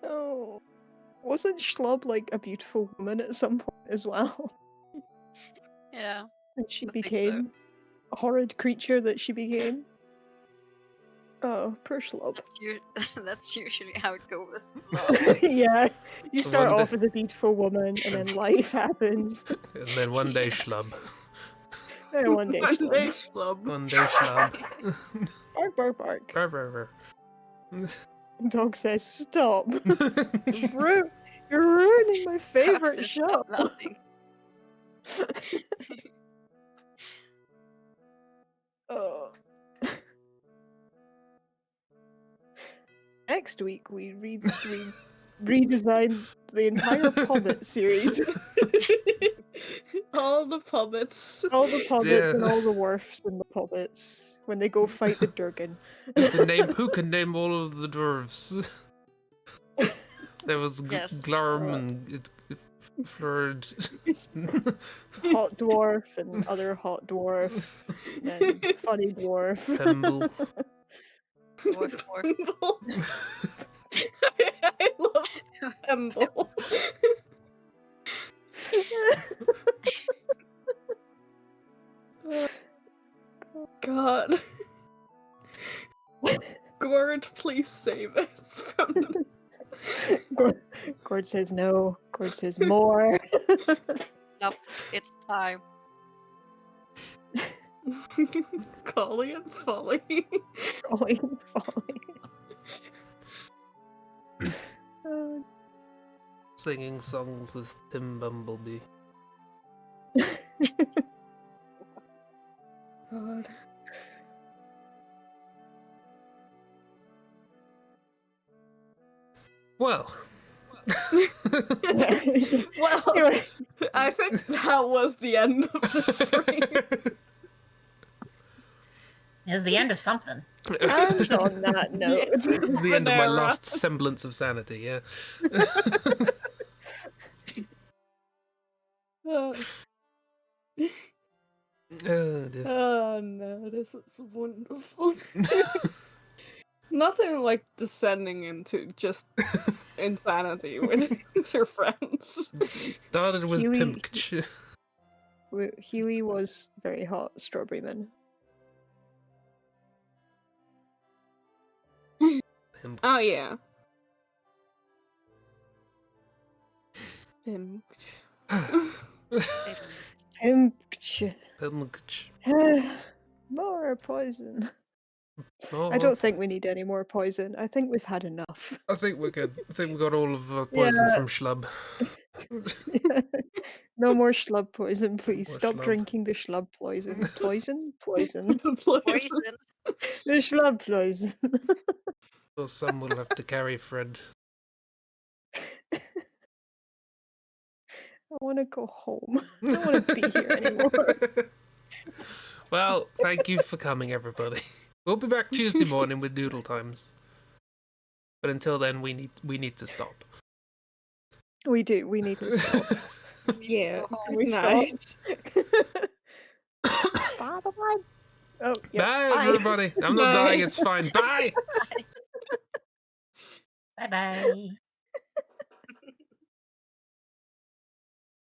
Oh, wasn't Schlob like a beautiful woman at some point as well? Yeah. And she I think so. became a horrid creature that she became. Oh, poor Schlob. That's usually how it goes. Yeah, you So start one off as a beautiful woman, and then life happens. And then one day Schlub. And one day One Schlob. day Schlub. One day Schlub. Bark, bark, bark. Brr, brr, Dog says, "Stop! You're ruining my favorite Foxes show." stop laughing. Oh, next week we redesign the entire Pobbit series. All the puppets. All the Pobbits and Yeah. all the Wharfs and the Pobbits when they go fight the Durgan. Who can name all of the dwarves? There was Yes. Glarm and Flerd. Hot Dwarf and other Hot Dwarf. And then Funny Dwarf. Pemble. Dwarf. I love Pemble. God. Gord, please save us from the... Gord says no. Gord says more. Nope, it's time. Collie and Folly. Folly. Singing songs with Tim Bumblebee. God. Well. Well, Anyway. I think that was the end of the stream. It was the end of something. And on that note, The end of my Panera. last semblance of sanity, yeah. Oh, Oh, dear. oh no, this was wonderful. Nothing like descending into just insanity with your friends. Started with Healy- Pimkch. Healy was very hot, Strawberryman. Oh yeah. Pim. Pimch. Pimkch. More poison. Oh, I don't think we need any more poison. I think we've had enough. I think we're good. I think we got all of our poison Yeah. from Schlub. No more schlub poison, please. more Stop schlub. drinking the schlub poison. Poison? Poison. Poison. The schlub poison. Or some will have to carry Fred. I want to go home. I don't want to be here anymore. Well, thank you for coming, everybody. We'll be back Tuesday morning with Doodle Times. But until then, we need to stop. We do. We need to stop. Yeah. Can we stop? Night. Bye bye. Oh, yeah. Bye, everybody. I'm not Bye. dying. It's fine. Bye. Bye bye.